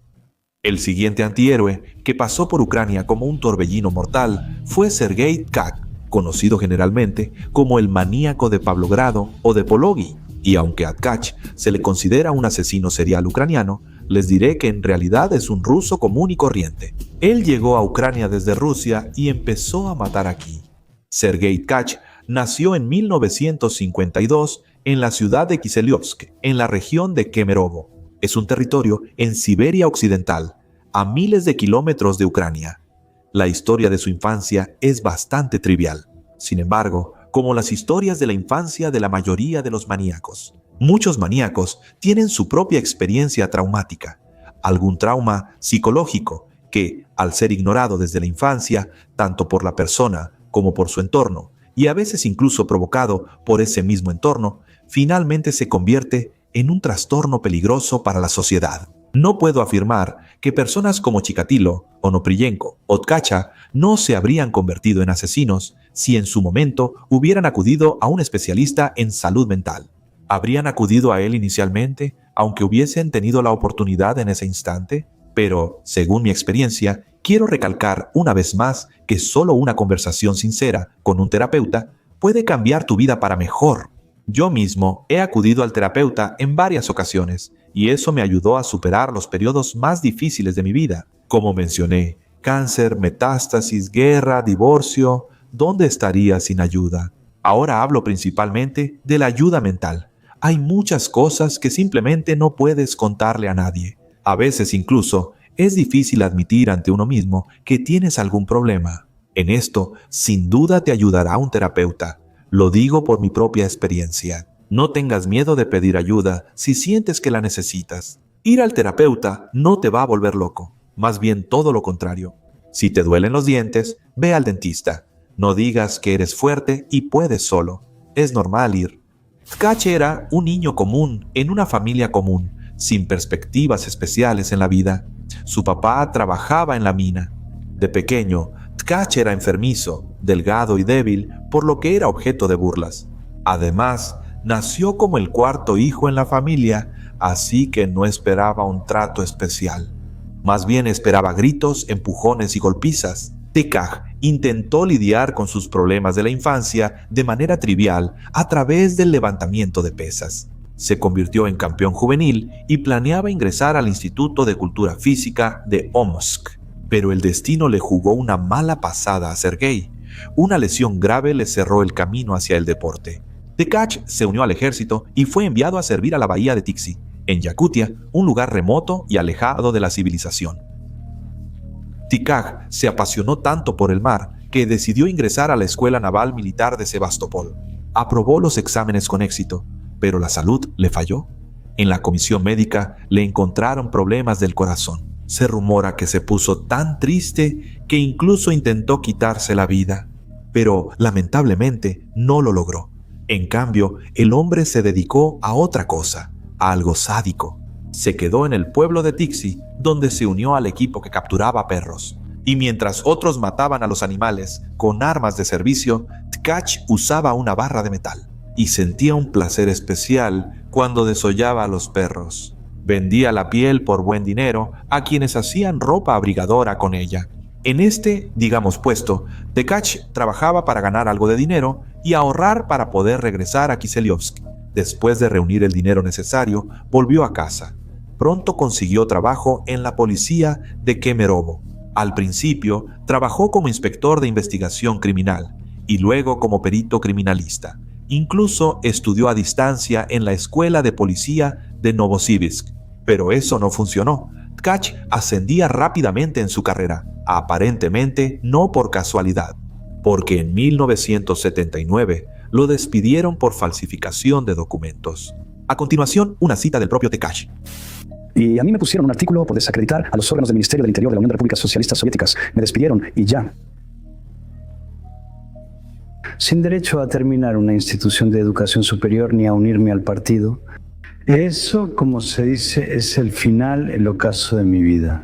[SPEAKER 1] El siguiente antihéroe que pasó por Ucrania como un torbellino mortal fue Sergei Tkach, conocido generalmente como el maníaco de Pavlogrado o de Pologi. Y aunque a Tkach se le considera un asesino serial ucraniano, les diré que en realidad es un ruso común y corriente. Él llegó a Ucrania desde Rusia y empezó a matar aquí. Sergei Tkach nació en 1952 en la ciudad de Kiselyovsk, en la región de Kemerovo. Es un territorio en Siberia Occidental, a miles de kilómetros de Ucrania. La historia de su infancia es bastante trivial. Sin embargo, como las historias de la infancia de la mayoría de los maníacos, muchos maníacos tienen su propia experiencia traumática, algún trauma psicológico que, al ser ignorado desde la infancia, tanto por la persona como por su entorno, y a veces incluso provocado por ese mismo entorno, finalmente se convierte en un trastorno peligroso para la sociedad. No puedo afirmar que personas como Chikatilo, Onopriyenko o Tkacha no se habrían convertido en asesinos si en su momento hubieran acudido a un especialista en salud mental. ¿Habrían acudido a él inicialmente, aunque hubiesen tenido la oportunidad en ese instante? Pero, según mi experiencia, quiero recalcar una vez más que solo una conversación sincera con un terapeuta puede cambiar tu vida para mejor. Yo mismo he acudido al terapeuta en varias ocasiones y eso me ayudó a superar los periodos más difíciles de mi vida. Como mencioné, cáncer, metástasis, guerra, divorcio. ¿Dónde estaría sin ayuda? Ahora hablo principalmente de la ayuda mental. Hay muchas cosas que simplemente no puedes contarle a nadie. A veces incluso es difícil admitir ante uno mismo que tienes algún problema. En esto, sin duda te ayudará un terapeuta. Lo digo por mi propia experiencia. No tengas miedo de pedir ayuda si sientes que la necesitas. Ir al terapeuta no te va a volver loco, más bien todo lo contrario. Si te duelen los dientes, ve al dentista. No digas que eres fuerte y puedes solo. Es normal ir. Tkach era un niño común en una familia común, sin perspectivas especiales en la vida. Su papá trabajaba en la mina. De pequeño, Tkach era enfermizo, delgado y débil, por lo que era objeto de burlas. Además, nació como el cuarto hijo en la familia, así que no esperaba un trato especial. Más bien esperaba gritos, empujones y golpizas. Tkach intentó lidiar con sus problemas de la infancia de manera trivial a través del levantamiento de pesas. Se convirtió en campeón juvenil y planeaba ingresar al Instituto de Cultura Física de Omsk. Pero el destino le jugó una mala pasada a Sergei. Una lesión grave le cerró el camino hacia el deporte. Tkach se unió al ejército y fue enviado a servir a la bahía de Tiksi, en Yakutia, un lugar remoto y alejado de la civilización. Tkach se apasionó tanto por el mar que decidió ingresar a la Escuela Naval Militar de Sebastopol. Aprobó los exámenes con éxito, pero la salud le falló. En la comisión médica le encontraron problemas del corazón. Se rumora que se puso tan triste que incluso intentó quitarse la vida, pero lamentablemente no lo logró. En cambio, el hombre se dedicó a otra cosa, a algo sádico. Se quedó en el pueblo de Tiksi, donde se unió al equipo que capturaba perros. Y mientras otros mataban a los animales con armas de servicio, Tkach usaba una barra de metal y sentía un placer especial cuando desollaba a los perros. Vendía la piel por buen dinero a quienes hacían ropa abrigadora con ella. En este, digamos puesto, Tkach trabajaba para ganar algo de dinero y ahorrar para poder regresar a Kiseliovsk. Después de reunir el dinero necesario, volvió a casa. Pronto consiguió trabajo en la policía de Kemerovo. Al principio, trabajó como inspector de investigación criminal y luego como perito criminalista. Incluso estudió a distancia en la escuela de policía de Novosibirsk. Pero eso no funcionó. Tkach ascendía rápidamente en su carrera, aparentemente no por casualidad, porque en 1979 lo despidieron por falsificación de documentos. A continuación, una cita del propio Tkach.
[SPEAKER 6] Y a mí me pusieron un artículo por desacreditar a los órganos del Ministerio del Interior de la Unión de Repúblicas Socialistas Soviéticas. Me despidieron y ya. Sin derecho a terminar una institución de educación superior ni a unirme al partido. Eso, como se dice, es el final, el ocaso de mi vida.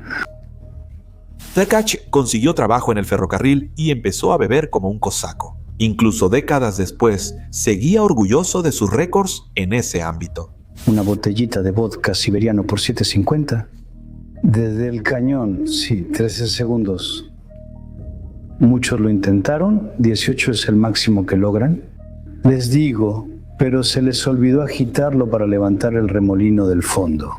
[SPEAKER 1] Tkach consiguió trabajo en el ferrocarril y empezó a beber como un cosaco. Incluso décadas después, seguía orgulloso de sus récords en ese ámbito.
[SPEAKER 6] Una botellita de vodka siberiano por 7.50. Desde el cañón, sí, 13 segundos. Muchos lo intentaron, 18 es el máximo que logran. Les digo, pero se les olvidó agitarlo para levantar el remolino del fondo.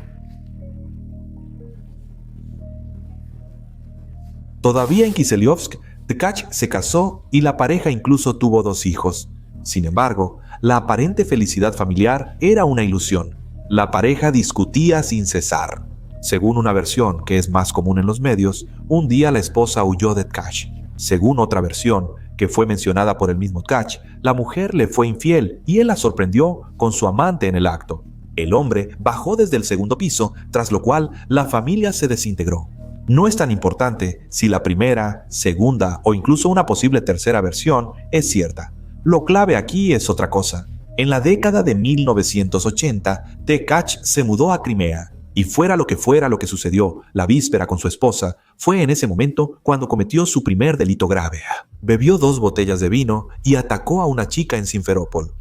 [SPEAKER 1] Todavía en Kiseliovsk, Tkach se casó y la pareja incluso tuvo 2 hijos. Sin embargo, la aparente felicidad familiar era una ilusión. La pareja discutía sin cesar. Según una versión que es más común en los medios, un día la esposa huyó de Tkach. Según otra versión, que fue mencionada por el mismo Tkach, la mujer le fue infiel y él la sorprendió con su amante en el acto. El hombre bajó desde el 2º piso, tras lo cual la familia se desintegró. No es tan importante si la primera, segunda o incluso una posible tercera versión es cierta. Lo clave aquí es otra cosa. En la década de 1980, Tkach se mudó a Crimea. Y fuera lo que sucedió la víspera con su esposa, fue en ese momento cuando cometió su primer delito grave. Bebió 2 botellas de vino y atacó a una chica en Simferópol.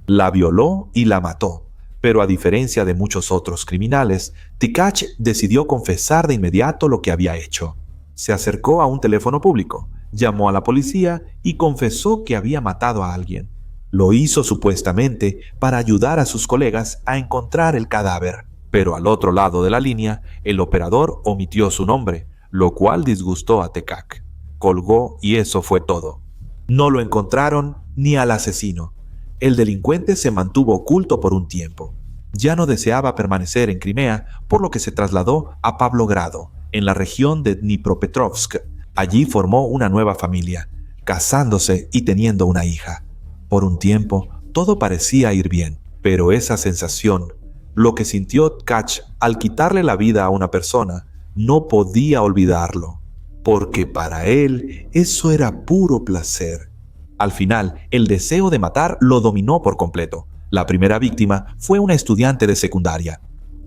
[SPEAKER 1] La violó y la mató. Pero a diferencia de muchos otros criminales, Tkach decidió confesar de inmediato lo que había hecho. Se acercó a un teléfono público, llamó a la policía y confesó que había matado a alguien. Lo hizo supuestamente para ayudar a sus colegas a encontrar el cadáver. Pero al otro lado de la línea, el operador omitió su nombre, lo cual disgustó a Tkach. Colgó y eso fue todo. No lo encontraron ni al asesino. El delincuente se mantuvo oculto por un tiempo. Ya no deseaba permanecer en Crimea, por lo que se trasladó a Pavlogrado, en la región de Dnipropetrovsk. Allí formó una nueva familia, casándose y teniendo una hija. Por un tiempo, todo parecía ir bien, pero esa sensación, lo que sintió Tkach al quitarle la vida a una persona, no podía olvidarlo, porque para él eso era puro placer. Al final, el deseo de matar lo dominó por completo. La primera víctima fue una estudiante de secundaria.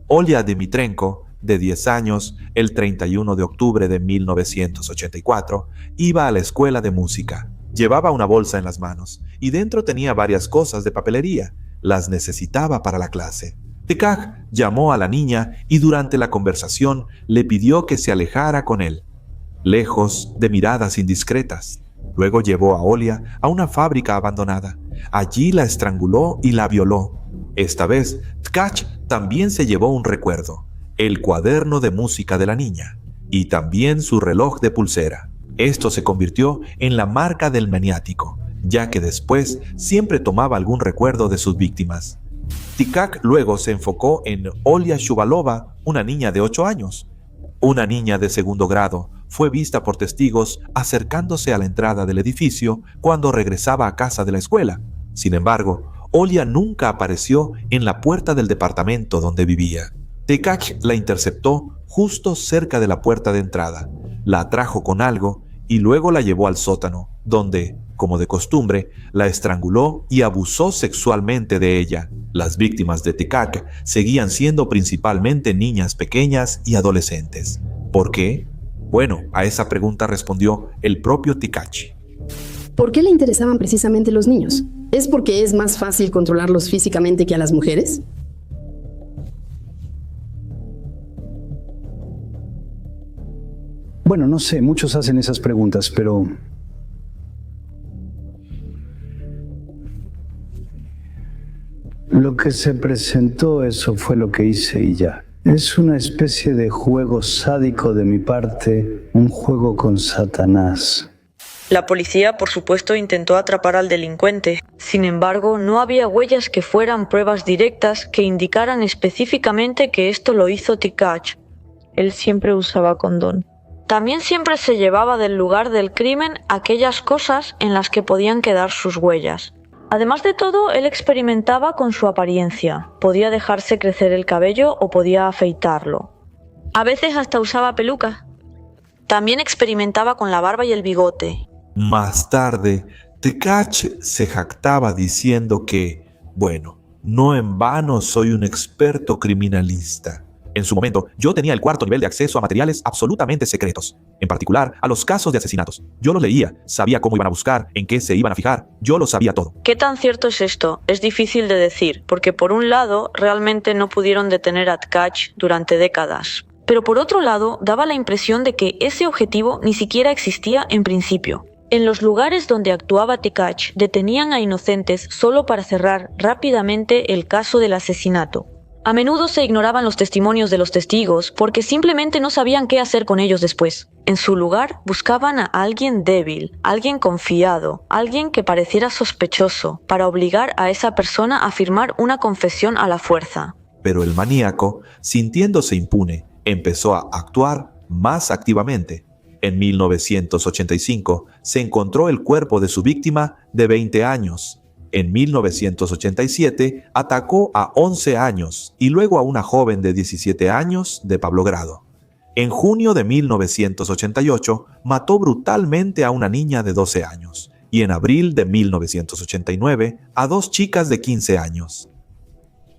[SPEAKER 1] Olia Dmitrenko, de 10 años, el 31 de octubre de 1984, iba a la escuela de música. Llevaba una bolsa en las manos y dentro tenía varias cosas de papelería. Las necesitaba para la clase. Tkach llamó a la niña y durante la conversación le pidió que se alejara con él, lejos de miradas indiscretas. Luego llevó a Olia a una fábrica abandonada. Allí la estranguló y la violó. Esta vez, Tkach también se llevó un recuerdo, el cuaderno de música de la niña, y también su reloj de pulsera. Esto se convirtió en la marca del maniático, ya que después siempre tomaba algún recuerdo de sus víctimas. Tkach luego se enfocó en Olia Shuvalova, una niña de 8 años. Una niña de segundo grado fue vista por testigos acercándose a la entrada del edificio cuando regresaba a casa de la escuela. Sin embargo, Olia nunca apareció en la puerta del departamento donde vivía. Tkach la interceptó justo cerca de la puerta de entrada, la atrajo con algo y luego la llevó al sótano, donde, como de costumbre, la estranguló y abusó sexualmente de ella. Las víctimas de Tkach seguían siendo principalmente niñas pequeñas y adolescentes. ¿Por qué? Bueno, a esa pregunta respondió el propio Tkach.
[SPEAKER 7] ¿Por qué le interesaban precisamente los niños? ¿Es porque es más fácil controlarlos físicamente que a las mujeres?
[SPEAKER 6] Bueno, no sé, muchos hacen esas preguntas, pero lo que se presentó, eso fue lo que hice y ya. Es una especie de juego sádico de mi parte, un juego con Satanás.
[SPEAKER 2] La policía, por supuesto, intentó atrapar al delincuente. Sin embargo, no había huellas que fueran pruebas directas que indicaran específicamente que esto lo hizo Tkach. Él siempre usaba condón. También siempre se llevaba del lugar del crimen aquellas cosas en las que podían quedar sus huellas. Además de todo, él experimentaba con su apariencia. Podía dejarse crecer el cabello o podía afeitarlo. A veces hasta usaba pelucas. También experimentaba con la barba y el bigote.
[SPEAKER 1] Más tarde, Tkach se jactaba diciendo que, bueno, no en vano soy un experto criminalista. En su momento, yo tenía el 4º nivel de acceso a materiales absolutamente secretos, en particular a los casos de asesinatos. Yo los leía, sabía cómo iban a buscar, en qué se iban a fijar, yo lo sabía todo.
[SPEAKER 2] ¿Qué tan cierto es esto? Es difícil de decir, porque por un lado, realmente no pudieron detener a Tkach durante décadas. Pero por otro lado, daba la impresión de que ese objetivo ni siquiera existía en principio. En los lugares donde actuaba Tkach, detenían a inocentes solo para cerrar rápidamente el caso del asesinato. A menudo se ignoraban los testimonios de los testigos porque simplemente no sabían qué hacer con ellos después. En su lugar, buscaban a alguien débil, alguien confiado, alguien que pareciera sospechoso, para obligar a esa persona a firmar una confesión a la fuerza.
[SPEAKER 1] Pero el maníaco, sintiéndose impune, empezó a actuar más activamente. En 1985 se encontró el cuerpo de su víctima de 20 años. En 1987 atacó a 11 años y luego a una joven de 17 años de Pavlogrado. En junio de 1988 mató brutalmente a una niña de 12 años y en abril de 1989 a 2 chicas de 15 años.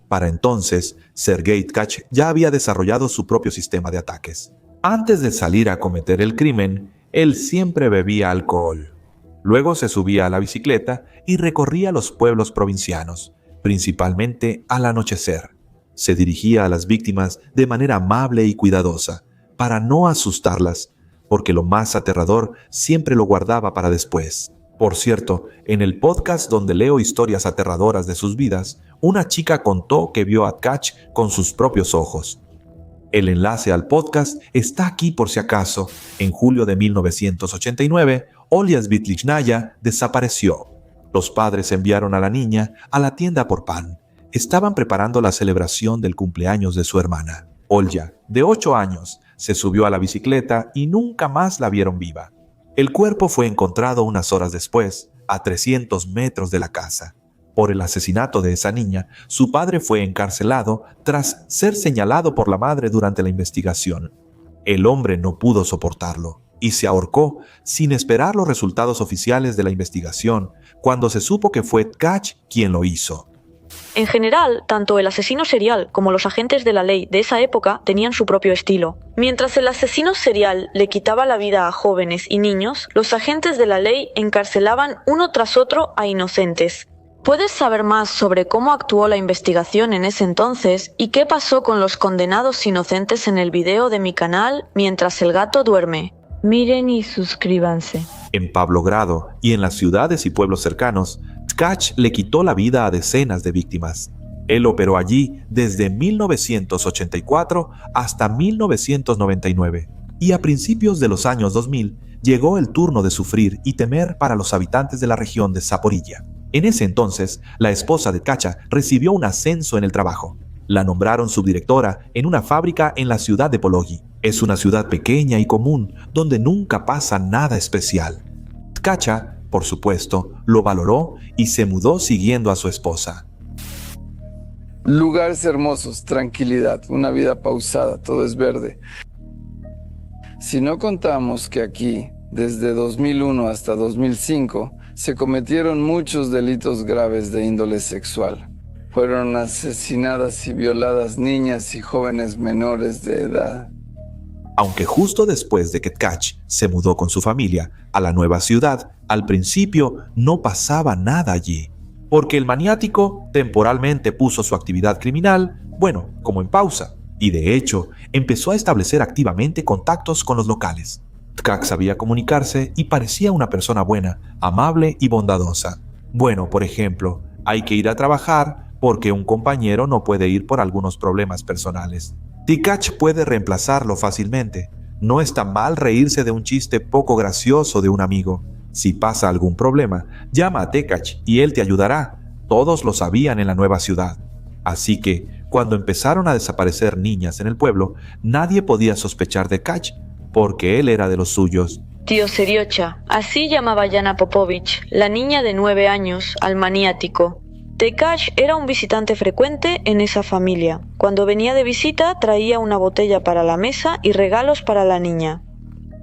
[SPEAKER 1] Para entonces, Sergei Tkach ya había desarrollado su propio sistema de ataques. Antes de salir a cometer el crimen, él siempre bebía alcohol. Luego se subía a la bicicleta y recorría los pueblos provincianos, principalmente al anochecer. Se dirigía a las víctimas de manera amable y cuidadosa, para no asustarlas, porque lo más aterrador siempre lo guardaba para después. Por cierto, en el podcast donde leo historias aterradoras de sus vidas, una chica contó que vio a Tkach con sus propios ojos. El enlace al podcast está aquí por si acaso. En julio de 1989, Olya Svitlichnaya desapareció. Los padres enviaron a la niña a la tienda por pan. Estaban preparando la celebración del cumpleaños de su hermana. Olya, de 8 años, se subió a la bicicleta y nunca más la vieron viva. El cuerpo fue encontrado unas horas después, a 300 metros de la casa. Por el asesinato de esa niña, su padre fue encarcelado tras ser señalado por la madre durante la investigación. El hombre no pudo soportarlo y se ahorcó sin esperar los resultados oficiales de la investigación cuando se supo que fue Tkach quien lo hizo.
[SPEAKER 2] En general, tanto el asesino serial como los agentes de la ley de esa época tenían su propio estilo. Mientras el asesino serial le quitaba la vida a jóvenes y niños, los agentes de la ley encarcelaban uno tras otro a inocentes. ¿Puedes saber más sobre cómo actuó la investigación en ese entonces y qué pasó con los condenados inocentes en el video de mi canal Mientras el gato duerme? Miren y suscríbanse.
[SPEAKER 1] En Pavlogrado y en las ciudades y pueblos cercanos, Tkach le quitó la vida a decenas de víctimas. Él operó allí desde 1984 hasta 1999 y a principios de los años 2000 llegó el turno de sufrir y temer para los habitantes de la región de Zaporilla. En ese entonces, la esposa de Tkacha recibió un ascenso en el trabajo. La nombraron subdirectora en una fábrica en la ciudad de Pologi. Es una ciudad pequeña y común donde nunca pasa nada especial. Tkacha, por supuesto, lo valoró y se mudó siguiendo a su esposa.
[SPEAKER 8] Lugares hermosos, tranquilidad, una vida pausada, todo es verde. Si no contamos que aquí, desde 2001 hasta 2005, se cometieron muchos delitos graves de índole sexual. Fueron asesinadas y violadas niñas y jóvenes menores de edad.
[SPEAKER 1] Aunque justo después de que Tkach se mudó con su familia a la nueva ciudad, al principio no pasaba nada allí, porque el maniático temporalmente puso su actividad criminal, como en pausa, y de hecho empezó a establecer activamente contactos con los locales. Tkach sabía comunicarse y parecía una persona buena, amable y bondadosa. Por ejemplo, hay que ir a trabajar porque un compañero no puede ir por algunos problemas personales. Tkach puede reemplazarlo fácilmente. No está mal reírse de un chiste poco gracioso de un amigo. Si pasa algún problema, llama a Tkach y él te ayudará. Todos lo sabían en la nueva ciudad. Así que, cuando empezaron a desaparecer niñas en el pueblo, nadie podía sospechar de Tkach, porque él era de los suyos.
[SPEAKER 2] Tío Seriocha, así llamaba Yana Popovich, la niña de 9 años, al maniático. Tkach era un visitante frecuente en esa familia. Cuando venía de visita traía una botella para la mesa y regalos para la niña.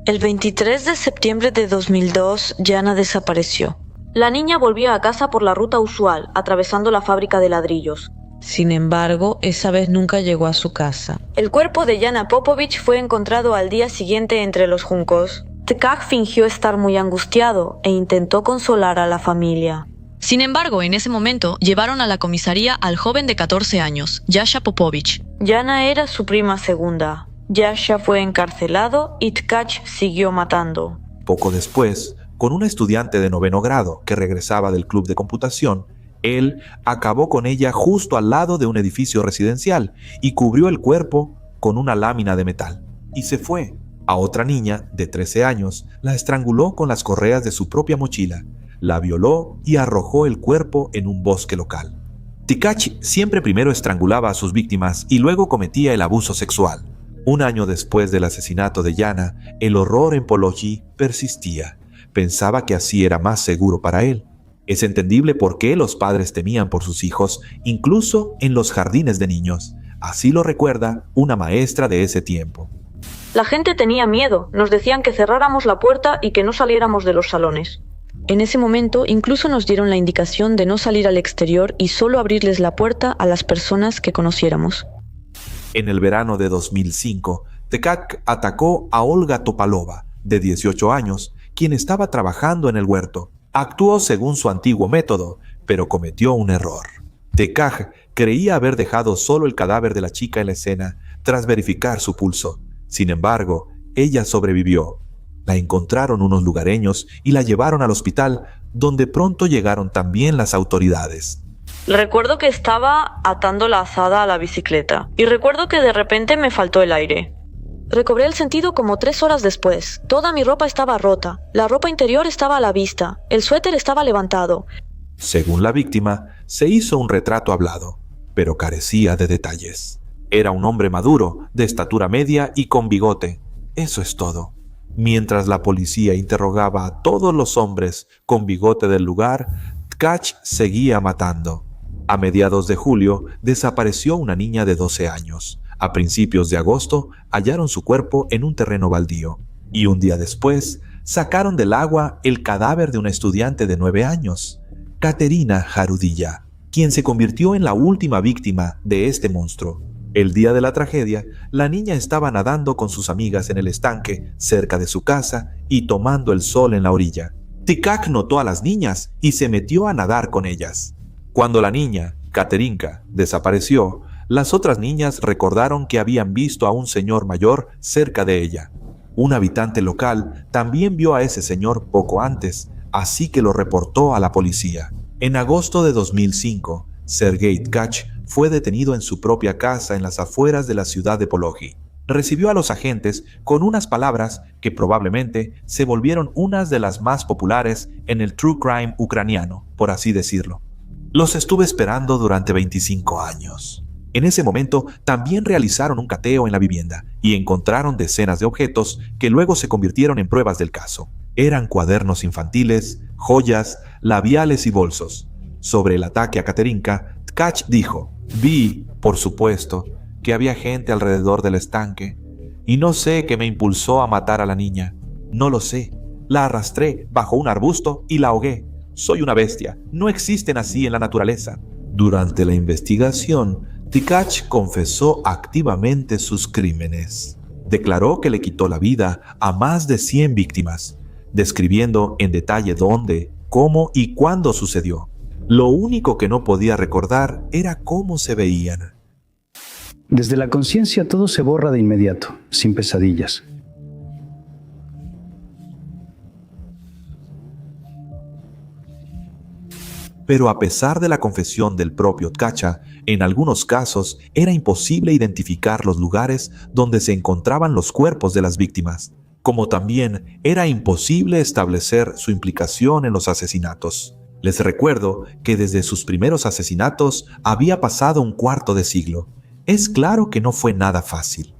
[SPEAKER 2] El 23 de septiembre de 2002, Yana desapareció. La niña volvió a casa por la ruta usual, atravesando la fábrica de ladrillos.
[SPEAKER 9] Sin embargo, esa vez nunca llegó a su casa.
[SPEAKER 2] El cuerpo de Yana Popovich fue encontrado al día siguiente entre los juncos. Tkach fingió estar muy angustiado e intentó consolar a la familia.
[SPEAKER 10] Sin embargo, en ese momento, llevaron a la comisaría al joven de 14 años, Yasha Popovich.
[SPEAKER 2] Yana era su prima segunda. Yasha fue encarcelado y Tkach siguió matando.
[SPEAKER 1] Poco después, con una estudiante de 9º grado que regresaba del club de computación, él acabó con ella justo al lado de un edificio residencial y cubrió el cuerpo con una lámina de metal. Y se fue. A otra niña, de 13 años, la estranguló con las correas de su propia mochila, la violó y arrojó el cuerpo en un bosque local. Tkach siempre primero estrangulaba a sus víctimas y luego cometía el abuso sexual. Un año después del asesinato de Yana, el horror en Pologi persistía. Pensaba que así era más seguro para él. Es entendible por qué los padres temían por sus hijos, incluso en los jardines de niños. Así lo recuerda una maestra de ese tiempo.
[SPEAKER 2] La gente tenía miedo, nos decían que cerráramos la puerta y que no saliéramos de los salones. En ese momento incluso nos dieron la indicación de no salir al exterior y solo abrirles la puerta a las personas que conociéramos.
[SPEAKER 1] En el verano de 2005, Tkach atacó a Olga Topalova, de 18 años, quien estaba trabajando en el huerto. Actuó según su antiguo método, pero cometió un error. Tkach creía haber dejado solo el cadáver de la chica en la escena tras verificar su pulso. Sin embargo, ella sobrevivió. La encontraron unos lugareños y la llevaron al hospital, donde pronto llegaron también las autoridades.
[SPEAKER 2] Recuerdo que estaba atando la azada a la bicicleta y recuerdo que de repente me faltó el aire. Recobré el sentido como 3 horas después. Toda mi ropa estaba rota, la ropa interior estaba a la vista, el suéter estaba levantado.
[SPEAKER 1] Según la víctima, se hizo un retrato hablado, pero carecía de detalles. Era un hombre maduro, de estatura media y con bigote. Eso es todo. Mientras la policía interrogaba a todos los hombres con bigote del lugar, Tkach seguía matando. A mediados de julio desapareció una niña de 12 años. A principios de agosto hallaron su cuerpo en un terreno baldío. Y un día después sacaron del agua el cadáver de una estudiante de 9 años, Katerina Jarudilla, quien se convirtió en la última víctima de este monstruo. El día de la tragedia, la niña estaba nadando con sus amigas en el estanque cerca de su casa y tomando el sol en la orilla. Tkach notó a las niñas y se metió a nadar con ellas. Cuando la niña, Katerinka, desapareció, las otras niñas recordaron que habían visto a un señor mayor cerca de ella. Un habitante local también vio a ese señor poco antes, así que lo reportó a la policía. En agosto de 2005, Sergei Tkach fue detenido en su propia casa en las afueras de la ciudad de Pologi. Recibió a los agentes con unas palabras que probablemente se volvieron unas de las más populares en el true crime ucraniano, por así decirlo. Los estuve esperando durante 25 años. En ese momento también realizaron un cateo en la vivienda y encontraron decenas de objetos que luego se convirtieron en pruebas del caso. Eran cuadernos infantiles, joyas, labiales y bolsos. Sobre el ataque a Katerinka, Tkach dijo: «Vi, por supuesto, que había gente alrededor del estanque, y no sé qué me impulsó a matar a la niña. No lo sé. La arrastré bajo un arbusto y la ahogué. Soy una bestia. No existen así en la naturaleza». Durante la investigación, Tkach confesó activamente sus crímenes. Declaró que le quitó la vida a más de 100 víctimas, describiendo en detalle dónde, cómo y cuándo sucedió. Lo único que no podía recordar era cómo se veían.
[SPEAKER 6] Desde la conciencia todo se borra de inmediato, sin pesadillas.
[SPEAKER 1] Pero a pesar de la confesión del propio Tkach, en algunos casos era imposible identificar los lugares donde se encontraban los cuerpos de las víctimas, como también era imposible establecer su implicación en los asesinatos. Les recuerdo que desde sus primeros asesinatos había pasado un cuarto de siglo. Es claro que no fue nada fácil.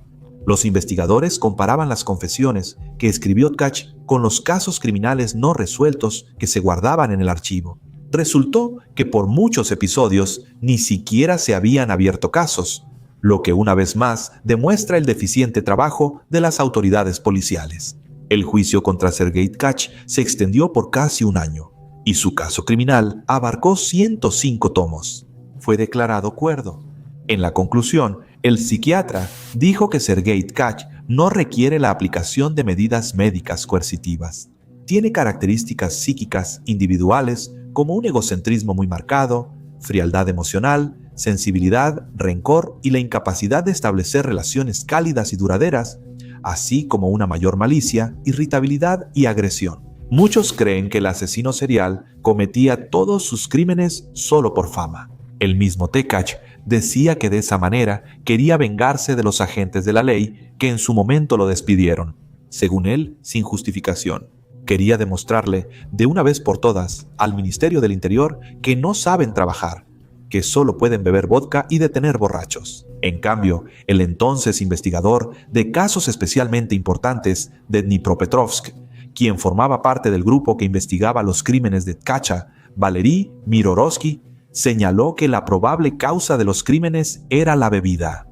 [SPEAKER 1] Los investigadores comparaban las confesiones que escribió Tkach con los casos criminales no resueltos que se guardaban en el archivo. Resultó que por muchos episodios ni siquiera se habían abierto casos, lo que una vez más demuestra el deficiente trabajo de las autoridades policiales. El juicio contra Sergei Tkach se extendió por casi un año, y su caso criminal abarcó 105 tomos. Fue declarado cuerdo. En la conclusión, el psiquiatra dijo que Sergei Tkach no requiere la aplicación de medidas médicas coercitivas. Tiene características psíquicas individuales como un egocentrismo muy marcado, frialdad emocional, sensibilidad, rencor y la incapacidad de establecer relaciones cálidas y duraderas, así como una mayor malicia, irritabilidad y agresión. Muchos creen que el asesino serial cometía todos sus crímenes solo por fama. El mismo Tkach decía que de esa manera quería vengarse de los agentes de la ley que en su momento lo despidieron, según él, sin justificación. Quería demostrarle de una vez por todas al Ministerio del Interior que no saben trabajar, que solo pueden beber vodka y detener borrachos. En cambio, el entonces investigador de casos especialmente importantes de Dnipropetrovsk, quien formaba parte del grupo que investigaba los crímenes de Tkach, Valery Mirorovsky, señaló que la probable causa de los crímenes era la bebida.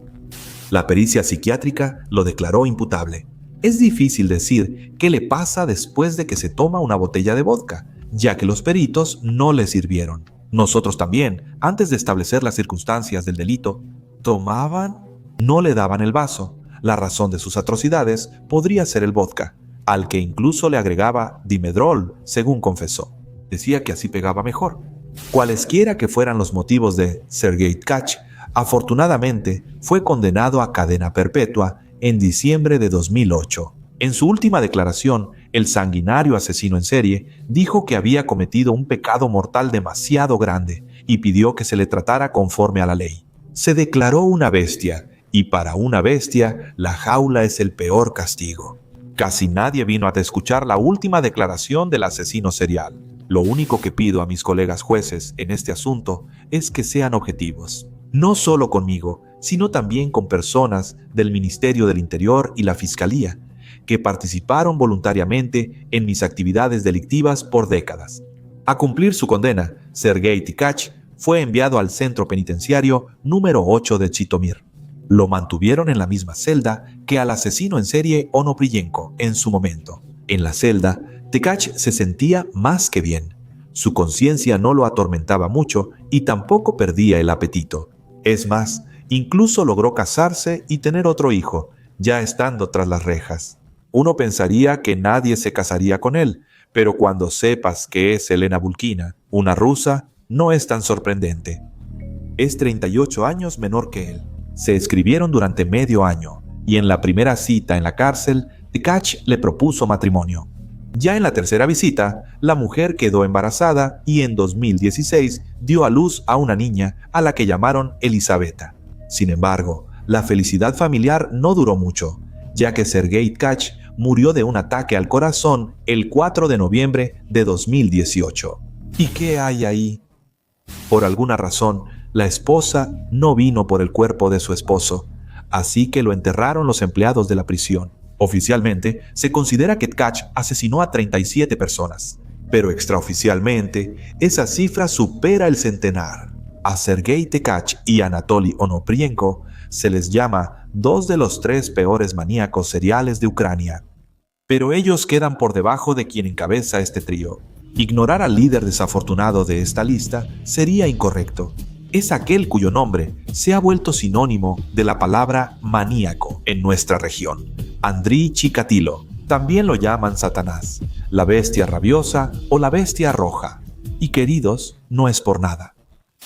[SPEAKER 1] La pericia psiquiátrica lo declaró imputable. Es difícil decir qué le pasa después de que se toma una botella de vodka, ya que los peritos no le sirvieron. Nosotros también, antes de establecer las circunstancias del delito, no le daban el vaso. La razón de sus atrocidades podría ser el vodka, al que incluso le agregaba dimedrol, según confesó. Decía que así pegaba mejor. Cualesquiera que fueran los motivos de Sergei Tkach, afortunadamente fue condenado a cadena perpetua en diciembre de 2008. En su última declaración, el sanguinario asesino en serie dijo que había cometido un pecado mortal demasiado grande y pidió que se le tratara conforme a la ley. Se declaró una bestia, y para una bestia, la jaula es el peor castigo. Casi nadie vino a escuchar la última declaración del asesino serial. Lo único que pido a mis colegas jueces en este asunto es que sean objetivos. No solo conmigo, sino también con personas del Ministerio del Interior y la Fiscalía, que participaron voluntariamente en mis actividades delictivas por décadas. A cumplir su condena, Sergei Tkach fue enviado al centro penitenciario número 8 de Chitomir. Lo mantuvieron en la misma celda que al asesino en serie Onopriyenko en su momento. En la celda, Tkach se sentía más que bien. Su conciencia no lo atormentaba mucho y tampoco perdía el apetito. Es más, incluso logró casarse y tener otro hijo, ya estando tras las rejas. Uno pensaría que nadie se casaría con él, pero cuando sepas que es Elena Bulkina, una rusa, no es tan sorprendente. Es 38 años menor que él. Se escribieron durante medio año, y en la primera cita en la cárcel, Tkach le propuso matrimonio. Ya en la tercera visita, la mujer quedó embarazada y en 2016 dio a luz a una niña a la que llamaron Elisabetta. Sin embargo, la felicidad familiar no duró mucho, ya que Sergei Tkach murió de un ataque al corazón el 4 de noviembre de 2018. ¿Y qué hay ahí? Por alguna razón, la esposa no vino por el cuerpo de su esposo, así que lo enterraron los empleados de la prisión. Oficialmente, se considera que Tkach asesinó a 37 personas, pero extraoficialmente, esa cifra supera el centenar. A Sergei Tkach y Anatoly Onopriyenko se les llama dos de los 3 peores maníacos seriales de Ucrania. Pero ellos quedan por debajo de quien encabeza este trío. Ignorar al líder desafortunado de esta lista sería incorrecto. Es aquel cuyo nombre se ha vuelto sinónimo de la palabra maníaco en nuestra región. Andriy Chikatilo. También lo llaman Satanás, la bestia rabiosa o la bestia roja. Y queridos, no es por nada.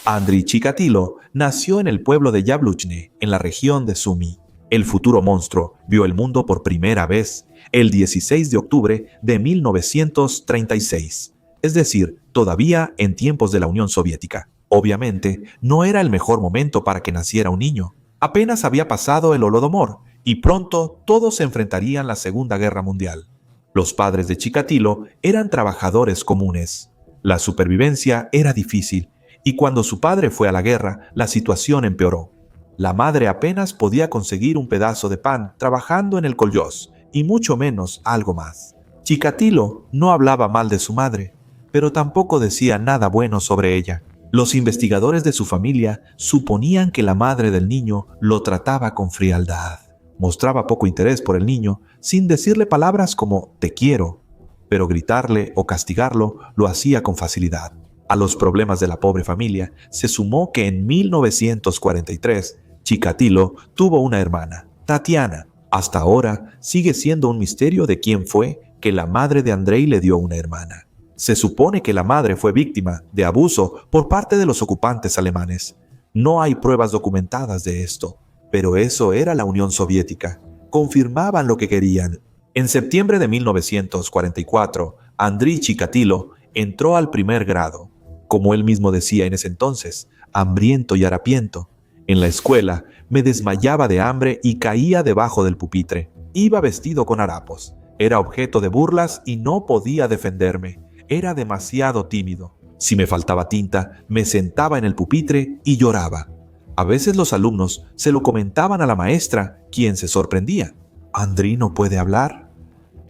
[SPEAKER 1] Andriy Chikatilo nació en el pueblo de Yabluchne, en la región de Sumy. El futuro monstruo vio el mundo por primera vez el 16 de octubre de 1936, es decir, todavía en tiempos de la Unión Soviética. Obviamente, no era el mejor momento para que naciera un niño. Apenas había pasado el Holodomor y pronto todos se enfrentarían a la Segunda Guerra Mundial. Los padres de Chikatilo eran trabajadores comunes. La supervivencia era difícil y cuando su padre fue a la guerra, la situación empeoró. La madre apenas podía conseguir un pedazo de pan trabajando en el koljós y mucho menos algo más. Chikatilo no hablaba mal de su madre, pero tampoco decía nada bueno sobre ella. Los investigadores de su familia suponían que la madre del niño lo trataba con frialdad. Mostraba poco interés por el niño sin decirle palabras como «te quiero», pero gritarle o castigarlo lo hacía con facilidad. A los problemas de la pobre familia se sumó que en 1943 Chikatilo tuvo una hermana, Tatiana. Hasta ahora sigue siendo un misterio de quién fue que la madre de Andrei le dio una hermana. Se supone que la madre fue víctima de abuso por parte de los ocupantes alemanes. No hay pruebas documentadas de esto, pero eso era la Unión Soviética. Confirmaban lo que querían. En septiembre de 1944, Andriy Chikatilo entró al primer grado. Como él mismo decía en ese entonces, hambriento y harapiento. En la escuela me desmayaba de hambre y caía debajo del pupitre. Iba vestido con harapos. Era objeto de burlas y no podía defenderme. Era demasiado tímido. Si me faltaba tinta, me sentaba en el pupitre y lloraba. A veces los alumnos se lo comentaban a la maestra, quien se sorprendía. ¿Andriy no puede hablar?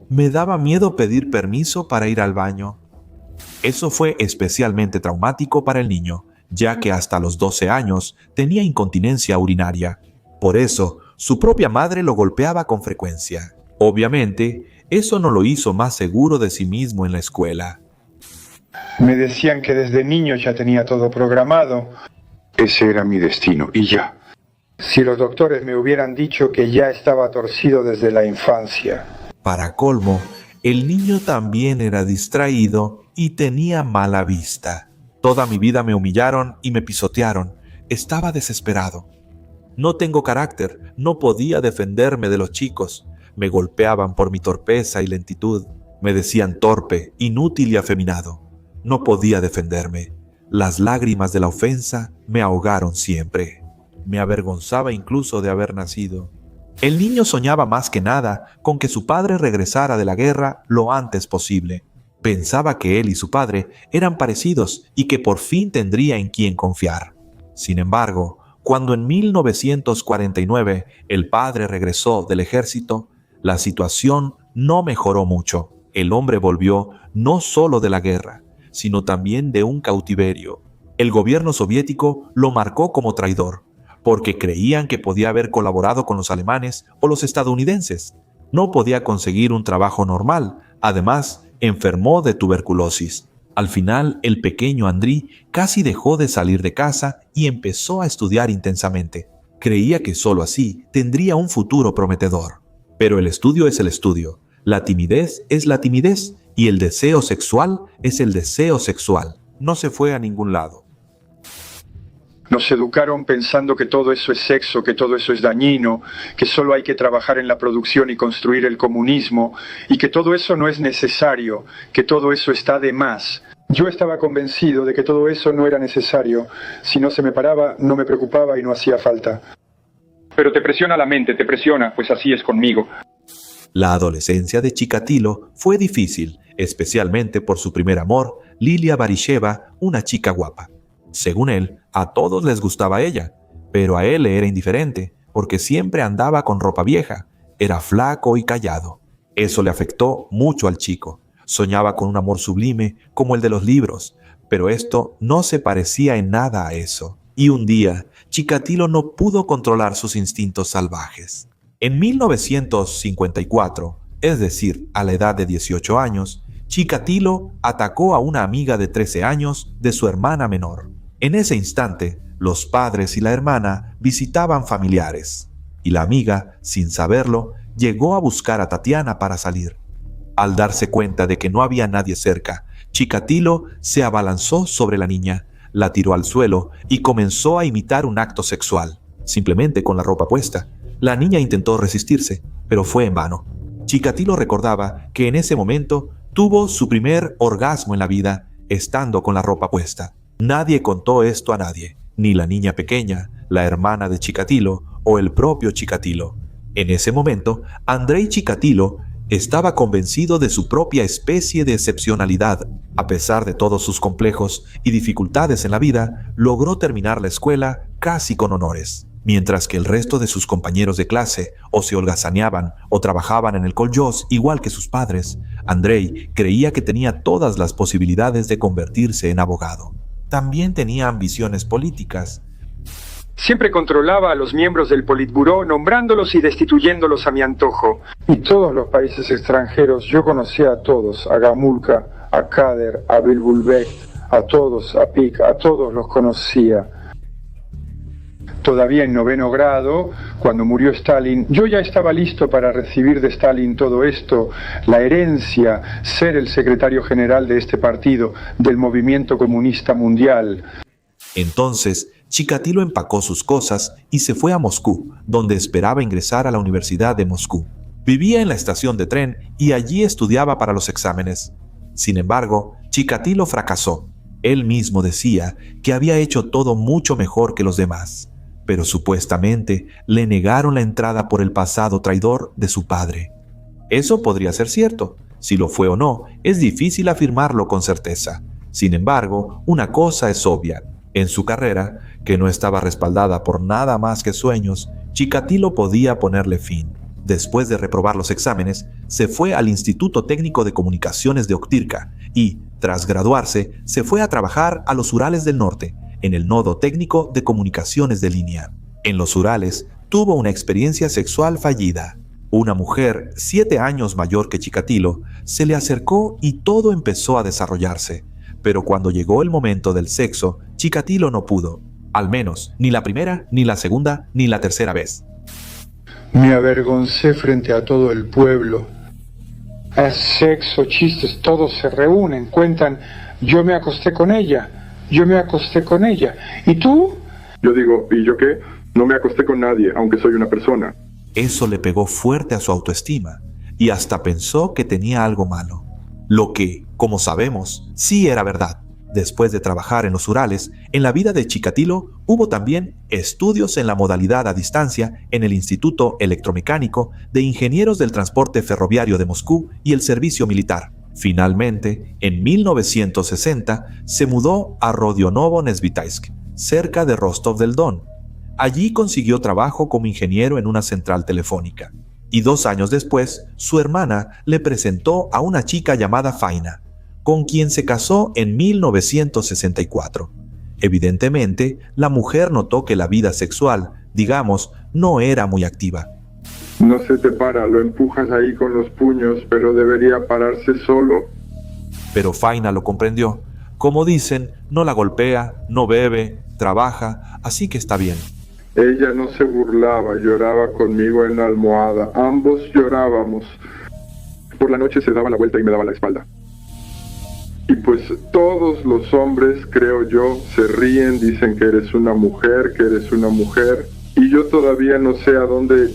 [SPEAKER 1] Me daba miedo pedir permiso para ir al baño. Eso fue especialmente traumático para el niño, ya que hasta los 12 años tenía incontinencia urinaria. Por eso, su propia madre lo golpeaba con frecuencia. Obviamente, eso no lo hizo más seguro de sí mismo en la escuela.
[SPEAKER 11] Me decían que desde niño ya tenía todo programado. Ese era mi destino, y ya. Si los doctores me hubieran dicho que ya estaba torcido desde la infancia.
[SPEAKER 1] Para colmo, el niño también era distraído y tenía mala vista. Toda mi vida me humillaron y me pisotearon. Estaba desesperado. No tengo carácter, no podía defenderme de los chicos. Me golpeaban por mi torpeza y lentitud. Me decían torpe, inútil y afeminado. No podía defenderme. Las lágrimas de la ofensa me ahogaron siempre. Me avergonzaba incluso de haber nacido. El niño soñaba más que nada con que su padre regresara de la guerra lo antes posible. Pensaba que él y su padre eran parecidos y que por fin tendría en quién confiar. Sin embargo, cuando en 1949 el padre regresó del ejército, la situación no mejoró mucho. El hombre volvió no solo de la guerra, sino también de un cautiverio. El gobierno soviético lo marcó como traidor, porque creían que podía haber colaborado con los alemanes o los estadounidenses. No podía conseguir un trabajo normal, además enfermó de tuberculosis. Al final, el pequeño Andriy casi dejó de salir de casa y empezó a estudiar intensamente. Creía que solo así tendría un futuro prometedor. Pero el estudio es el estudio, la timidez es la timidez y el deseo sexual es el deseo sexual. No se fue a ningún lado.
[SPEAKER 11] Nos educaron pensando que todo eso es sexo, que todo eso es dañino, que solo hay que trabajar en la producción y construir el comunismo, y que todo eso no es necesario, que todo eso está de más. Yo estaba convencido de que todo eso no era necesario. Si no se me paraba, no me preocupaba y no hacía falta. Pero te presiona la mente, te presiona, pues así es conmigo.
[SPEAKER 1] La adolescencia de Chikatilo fue difícil, especialmente por su primer amor, Lilia Barisheva, una chica guapa. Según él, a todos les gustaba ella, pero a él le era indiferente, porque siempre andaba con ropa vieja, era flaco y callado. Eso le afectó mucho al chico. Soñaba con un amor sublime como el de los libros, pero esto no se parecía en nada a eso. Y un día, Chikatilo no pudo controlar sus instintos salvajes. En 1954, es decir, a la edad de 18 años, Chikatilo atacó a una amiga de 13 años de su hermana menor. En ese instante, los padres y la hermana visitaban familiares, y la amiga, sin saberlo, llegó a buscar a Tatiana para salir. Al darse cuenta de que no había nadie cerca, Chikatilo se abalanzó sobre la niña, la tiró al suelo y comenzó a imitar un acto sexual, simplemente con la ropa puesta. La niña intentó resistirse, pero fue en vano. Chikatilo recordaba que en ese momento tuvo su primer orgasmo en la vida, estando con la ropa puesta. Nadie contó esto a nadie, ni la niña pequeña, la hermana de Chikatilo o el propio Chikatilo. En ese momento, Andrei Chikatilo estaba convencido de su propia especie de excepcionalidad. A pesar de todos sus complejos y dificultades en la vida, logró terminar la escuela casi con honores. Mientras que el resto de sus compañeros de clase o se holgazaneaban o trabajaban en el koljós igual que sus padres, Andrei creía que tenía todas las posibilidades de convertirse en abogado. También tenía ambiciones políticas.
[SPEAKER 11] Siempre controlaba a los miembros del Politburó, nombrándolos y destituyéndolos a mi antojo. Y todos los países extranjeros, yo conocía a todos, a Gamulka, a Kader, a Bilbulbek, a todos, a Pic, a todos los conocía. Todavía en 9º grado, cuando murió Stalin, yo ya estaba listo para recibir de Stalin todo esto, la herencia, ser el secretario general de este partido, del movimiento comunista mundial.
[SPEAKER 1] Entonces, Chikatilo empacó sus cosas y se fue a Moscú, donde esperaba ingresar a la Universidad de Moscú. Vivía en la estación de tren y allí estudiaba para los exámenes. Sin embargo, Chikatilo fracasó. Él mismo decía que había hecho todo mucho mejor que los demás, pero supuestamente le negaron la entrada por el pasado traidor de su padre. Eso podría ser cierto. Si lo fue o no, es difícil afirmarlo con certeza. Sin embargo, una cosa es obvia. En su carrera, que no estaba respaldada por nada más que sueños, Chikatilo podía ponerle fin. Después de reprobar los exámenes, se fue al Instituto Técnico de Comunicaciones de Oktirka y, tras graduarse, se fue a trabajar a los Urales del Norte, en el Nodo Técnico de Comunicaciones de Línea. En los Urales, tuvo una experiencia sexual fallida. Una mujer 7 años mayor que Chikatilo se le acercó y todo empezó a desarrollarse. pero cuando llegó el momento del sexo, Chikatilo no pudo. Al menos, ni la primera, ni la segunda, ni la tercera vez.
[SPEAKER 11] Me avergoncé frente a todo el pueblo. Es sexo, chistes, todos se reúnen, cuentan, yo me acosté con ella, yo me acosté con ella. ¿Y tú?
[SPEAKER 3] Yo digo, ¿y yo qué? No me acosté con nadie, aunque soy una persona.
[SPEAKER 1] Eso le pegó fuerte a su autoestima y hasta pensó que tenía algo malo. Lo que, como sabemos, sí era verdad. Después de trabajar en los Urales, en la vida de Chikatilo hubo también estudios en la modalidad a distancia en el Instituto Electromecánico de Ingenieros del Transporte Ferroviario de Moscú y el Servicio Militar. Finalmente, en 1960, se mudó a Rodionovo-Nezhitaisk, cerca de Rostov del Don. Allí consiguió trabajo como ingeniero en una central telefónica. Y 2 años después, su hermana le presentó a una chica llamada Faina, con quien se casó en 1964. Evidentemente, la mujer notó que la vida sexual, digamos, no era muy activa.
[SPEAKER 3] No se te para, lo empujas ahí con los puños, pero debería pararse solo.
[SPEAKER 1] Pero Faina lo comprendió. Como dicen, no la golpea, no bebe, trabaja, así que está bien.
[SPEAKER 3] Ella no se burlaba, lloraba conmigo en la almohada. Ambos llorábamos. Por la noche se daba la vuelta y me daba la espalda. Y pues todos los hombres, creo yo, se ríen, dicen que eres una mujer, y yo todavía no sé a dónde...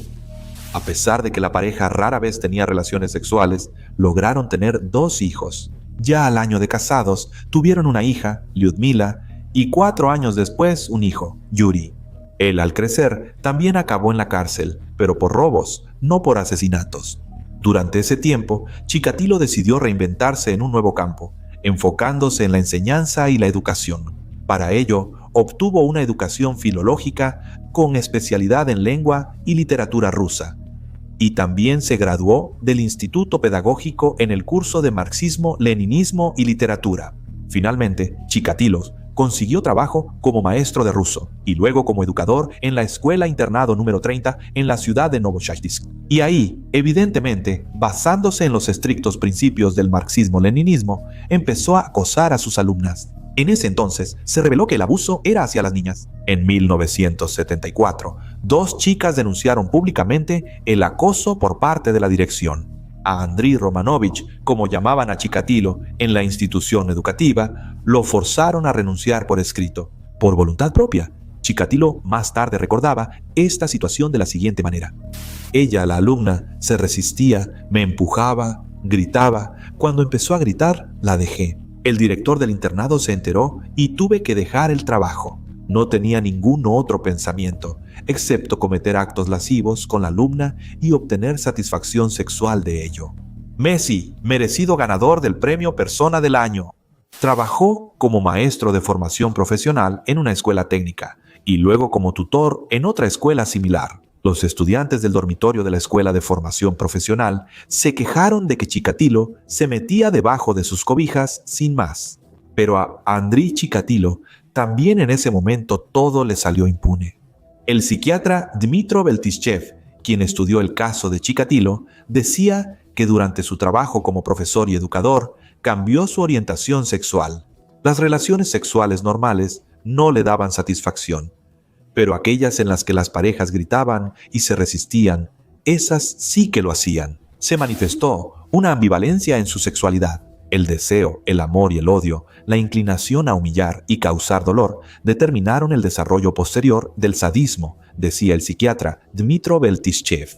[SPEAKER 1] A pesar de que la pareja rara vez tenía relaciones sexuales, lograron tener 2 hijos. Ya al año de casados, tuvieron una hija, Lyudmila, y 4 años después un hijo, Yuri. Él, al crecer, también acabó en la cárcel, pero por robos, no por asesinatos. Durante ese tiempo, Chikatilo decidió reinventarse en un nuevo campo, enfocándose en la enseñanza y la educación. Para ello, obtuvo una educación filológica con especialidad en lengua y literatura rusa. Y también se graduó del Instituto Pedagógico en el curso de Marxismo, Leninismo y Literatura. Finalmente, Chikatilo consiguió trabajo como maestro de ruso y luego como educador en la Escuela Internado número 30 en la ciudad de Novosibirsk. Y ahí, evidentemente, basándose en los estrictos principios del marxismo-leninismo, empezó a acosar a sus alumnas. En ese entonces, se reveló que el abuso era hacia las niñas. En 1974, 2 chicas denunciaron públicamente el acoso por parte de la dirección. A Andriy Romanovich, como llamaban a Chikatilo en la institución educativa, lo forzaron a renunciar por escrito, por voluntad propia. Chikatilo más tarde recordaba esta situación de la siguiente manera. Ella, la alumna, se resistía, me empujaba, gritaba. Cuando empezó a gritar, la dejé. El director del internado se enteró y tuve que dejar el trabajo. No tenía ningún otro pensamiento, excepto cometer actos lascivos con la alumna y obtener satisfacción sexual de ello. Messi, merecido ganador del premio Persona del Año. Trabajó como maestro de formación profesional en una escuela técnica y luego como tutor en otra escuela similar. Los estudiantes del dormitorio de la escuela de formación profesional se quejaron de que Chikatilo se metía debajo de sus cobijas sin más. Pero a Andriy Chikatilo también en ese momento todo le salió impune. El psiquiatra Dmitro Beltishev, quien estudió el caso de Chikatilo, decía que durante su trabajo como profesor y educador cambió su orientación sexual. Las relaciones sexuales normales no le daban satisfacción, pero aquellas en las que las parejas gritaban y se resistían, esas sí que lo hacían. Se manifestó una ambivalencia en su sexualidad. El deseo, el amor y el odio, la inclinación a humillar y causar dolor, determinaron el desarrollo posterior del sadismo, decía el psiquiatra Dmitro Beltishev.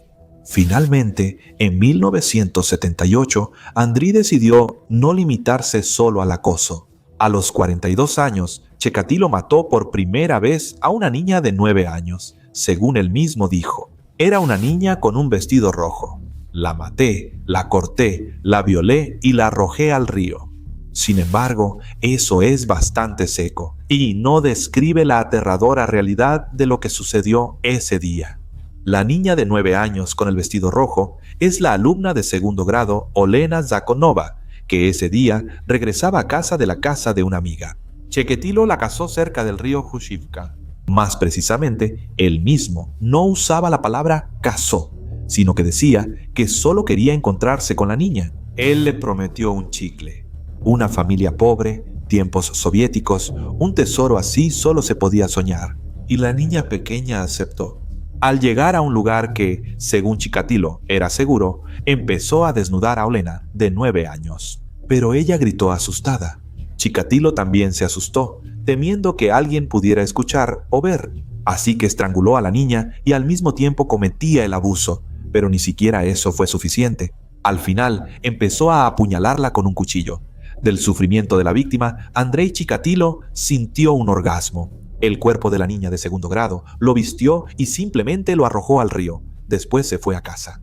[SPEAKER 1] Finalmente, en 1978, Andriy decidió no limitarse solo al acoso. A los 42 años, Chikatilo mató por primera vez a una niña de 9 años. Según él mismo dijo, era una niña con un vestido rojo. La maté, la corté, la violé y la arrojé al río. Sin embargo, eso es bastante seco y no describe la aterradora realidad de lo que sucedió ese día. La niña de 9 años con el vestido rojo es la alumna de 2º grado Olena Zakonova, que ese día regresaba a casa de una amiga. Chikatilo la casó cerca del río Hushivka. Más precisamente, él mismo no usaba la palabra casó, sino que decía que solo quería encontrarse con la niña. Él le prometió un chicle, una familia pobre Tiempos soviéticos, un tesoro así solo se podía soñar. Y la niña pequeña aceptó. Al llegar a un lugar que, según Chikatilo, era seguro, empezó a desnudar a Olena, de 9 años. Pero ella gritó asustada. Chikatilo también se asustó, temiendo que alguien pudiera escuchar o ver. Así que estranguló a la niña y al mismo tiempo cometía el abuso, pero ni siquiera eso fue suficiente. Al final, empezó a apuñalarla con un cuchillo. Del sufrimiento de la víctima, Andrei Chikatilo sintió un orgasmo. El cuerpo de la niña de 2º grado lo vistió y simplemente lo arrojó al río. Después se fue a casa.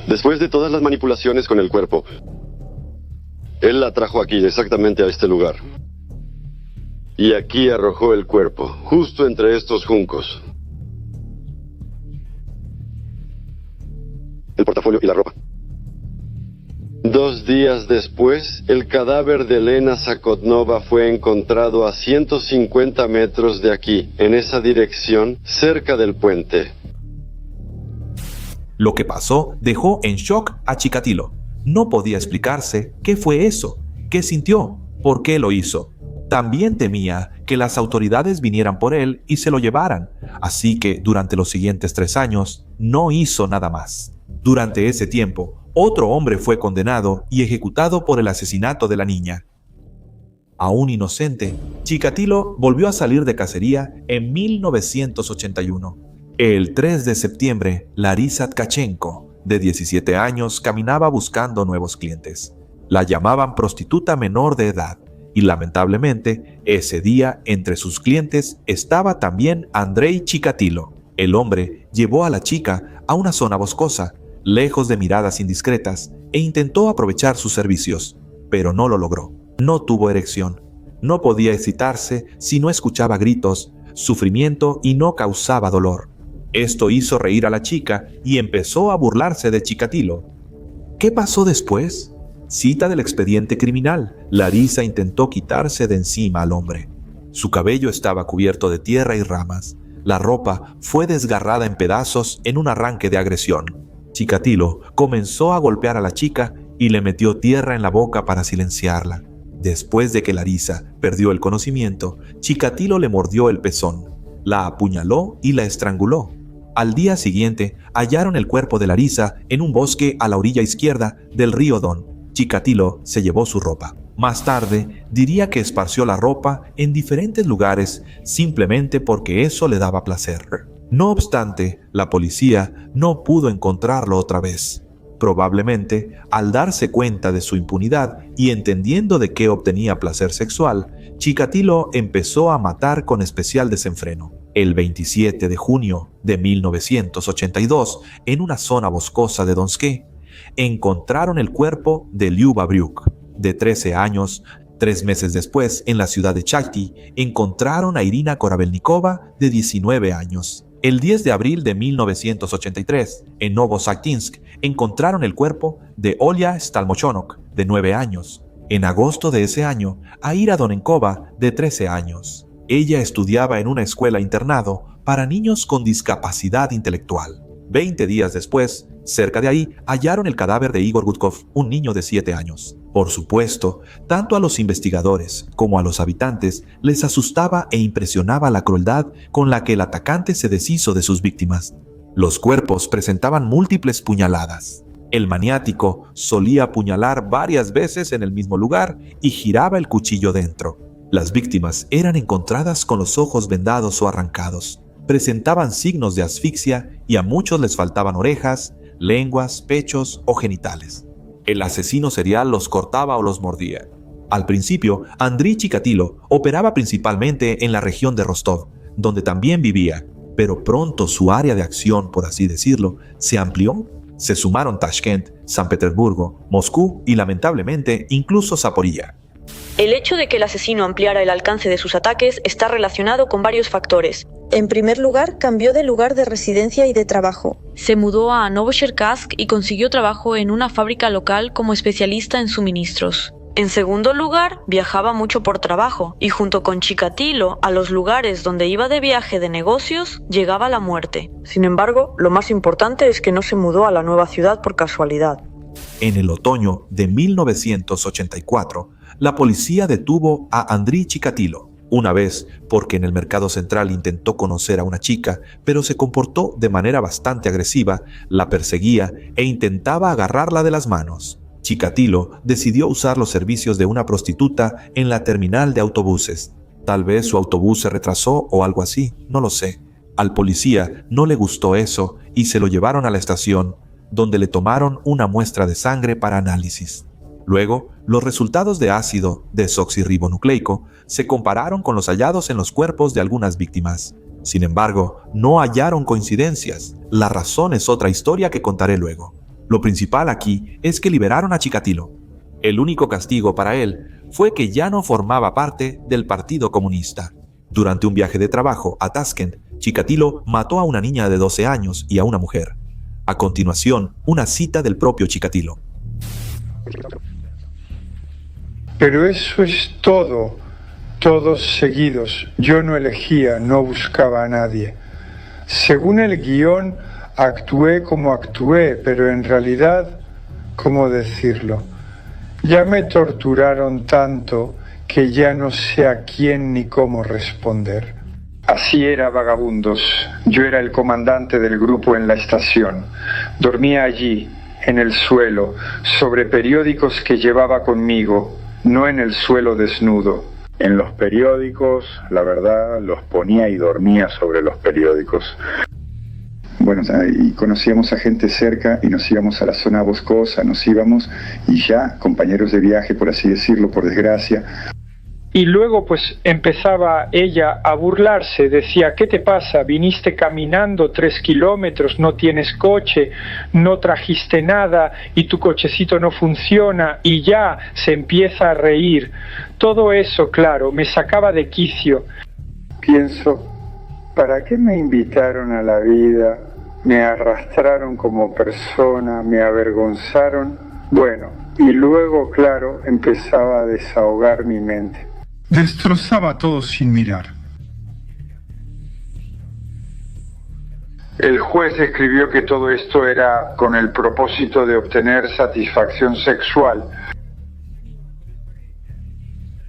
[SPEAKER 12] Después de todas las manipulaciones con el cuerpo, él la trajo aquí, exactamente a este lugar. Y aquí arrojó el cuerpo, justo entre estos juncos. El portafolio y la ropa. 2 días después, el cadáver de Elena Zakotnova fue encontrado a 150 metros de aquí, en esa dirección, cerca del puente.
[SPEAKER 1] Lo que pasó dejó en shock a Chikatilo. No podía explicarse qué fue eso, qué sintió, por qué lo hizo. También temía que las autoridades vinieran por él y se lo llevaran, así que durante los siguientes 3 años no hizo nada más. Durante ese tiempo, otro hombre fue condenado y ejecutado por el asesinato de la niña. Aún inocente, Chikatilo volvió a salir de cacería en 1981. El 3 de septiembre, Larisa Tkachenko, de 17 años, caminaba buscando nuevos clientes. La llamaban prostituta menor de edad y lamentablemente, ese día entre sus clientes estaba también Andrei Chikatilo. El hombre llevó a la chica a una zona boscosa, lejos de miradas indiscretas, e intentó aprovechar sus servicios, pero no lo logró. No tuvo erección, no podía excitarse si no escuchaba gritos, sufrimiento y no causaba dolor. Esto hizo reír a la chica y empezó a burlarse de Chikatilo. ¿Qué pasó después? Cita del expediente criminal. Larisa intentó quitarse de encima al hombre. Su cabello estaba cubierto de tierra y ramas. La ropa fue desgarrada en pedazos en un arranque de agresión. Chikatilo comenzó a golpear a la chica y le metió tierra en la boca para silenciarla. Después de que Larisa perdió el conocimiento, Chikatilo le mordió el pezón, la apuñaló y la estranguló. Al día siguiente, hallaron el cuerpo de Larisa en un bosque a la orilla izquierda del río Don. Chikatilo se llevó su ropa. Más tarde, diría que esparció la ropa en diferentes lugares simplemente porque eso le daba placer. No obstante, la policía no pudo encontrarlo otra vez. Probablemente, al darse cuenta de su impunidad y entendiendo de qué obtenía placer sexual, Chikatilo empezó a matar con especial desenfreno. El 27 de junio de 1982, en una zona boscosa de Donske, encontraron el cuerpo de Lyuba Bryuk, de 13 años. 3 meses después, en la ciudad de Chakti, encontraron a Irina Koravelnikova, de 19 años. El 10 de abril de 1983, en Novosaktinsk, encontraron el cuerpo de Olya Stalmochonok, de 9 años. En agosto de ese año, a Ira Donenkova, de 13 años. Ella estudiaba en una escuela internado para niños con discapacidad intelectual. 20 días después, cerca de ahí, hallaron el cadáver de Igor Gutkov, un niño de 7 años. Por supuesto, tanto a los investigadores como a los habitantes les asustaba e impresionaba la crueldad con la que el atacante se deshizo de sus víctimas. Los cuerpos presentaban múltiples puñaladas. El maniático solía apuñalar varias veces en el mismo lugar y giraba el cuchillo dentro. Las víctimas eran encontradas con los ojos vendados o arrancados. Presentaban signos de asfixia y a muchos les faltaban orejas, lenguas, pechos o genitales. El asesino serial los cortaba o los mordía. Al principio, Andrei Chikatilo operaba principalmente en la región de Rostov, donde también vivía, pero pronto su área de acción, por así decirlo, se amplió. Se sumaron Tashkent, San Petersburgo, Moscú y lamentablemente incluso Zaporilla.
[SPEAKER 2] El hecho de que el asesino ampliara el alcance de sus ataques está relacionado con varios factores.
[SPEAKER 13] En primer lugar, cambió de lugar de residencia y de trabajo.
[SPEAKER 2] Se mudó a Novocherkassk y consiguió trabajo en una fábrica local como especialista en suministros. En segundo lugar, viajaba mucho por trabajo y junto con Chikatilo, a los lugares donde iba de viaje de negocios, llegaba la muerte. Sin embargo, lo más importante es que no se mudó a la nueva ciudad por casualidad.
[SPEAKER 1] En el otoño de 1984, la policía detuvo a Andriy Chikatilo, una vez porque en el mercado central intentó conocer a una chica, pero se comportó de manera bastante agresiva, la perseguía e intentaba agarrarla de las manos. Chikatilo decidió usar los servicios de una prostituta en la terminal de autobuses. Tal vez su autobús se retrasó o algo así, no lo sé. Al policía no le gustó eso y se lo llevaron a la estación, donde le tomaron una muestra de sangre para análisis. Luego, los resultados de ácido desoxirribonucleico se compararon con los hallados en los cuerpos de algunas víctimas. Sin embargo, no hallaron coincidencias. La razón es otra historia que contaré luego. Lo principal aquí es que liberaron a Chikatilo. El único castigo para él fue que ya no formaba parte del Partido Comunista. Durante un viaje de trabajo a Tashkent, Chikatilo mató a una niña de 12 años y a una mujer. A continuación, una cita del propio Chikatilo.
[SPEAKER 11] Pero eso es todo, todos seguidos. Yo no elegía, no buscaba a nadie. Según el guión, actué como actué, pero en realidad, ¿cómo decirlo? Ya me torturaron tanto que ya no sé a quién ni cómo responder. Así era, vagabundos. Yo era el comandante del grupo en la estación. Dormía allí, en el suelo, sobre periódicos que llevaba conmigo, no en el suelo desnudo.
[SPEAKER 14] En los periódicos, la verdad, los ponía y dormía sobre los periódicos.
[SPEAKER 11] Bueno, y conocíamos a gente cerca y nos íbamos a la zona boscosa, nos íbamos y ya, compañeros de viaje, por así decirlo, por desgracia.
[SPEAKER 15] Y luego pues empezaba ella a burlarse, decía, ¿qué te pasa? Viniste caminando 3 kilómetros, no tienes coche, no trajiste nada y tu cochecito no funciona, y ya se empieza a reír. Todo eso, claro, me sacaba de quicio.
[SPEAKER 11] Pienso, ¿para qué me invitaron a la vida? Me arrastraron como persona, me avergonzaron. Bueno, y luego, claro, empezaba a desahogar mi mente.
[SPEAKER 14] Destrozaba todo sin mirar.
[SPEAKER 11] El juez escribió que todo esto era con el propósito de obtener satisfacción sexual.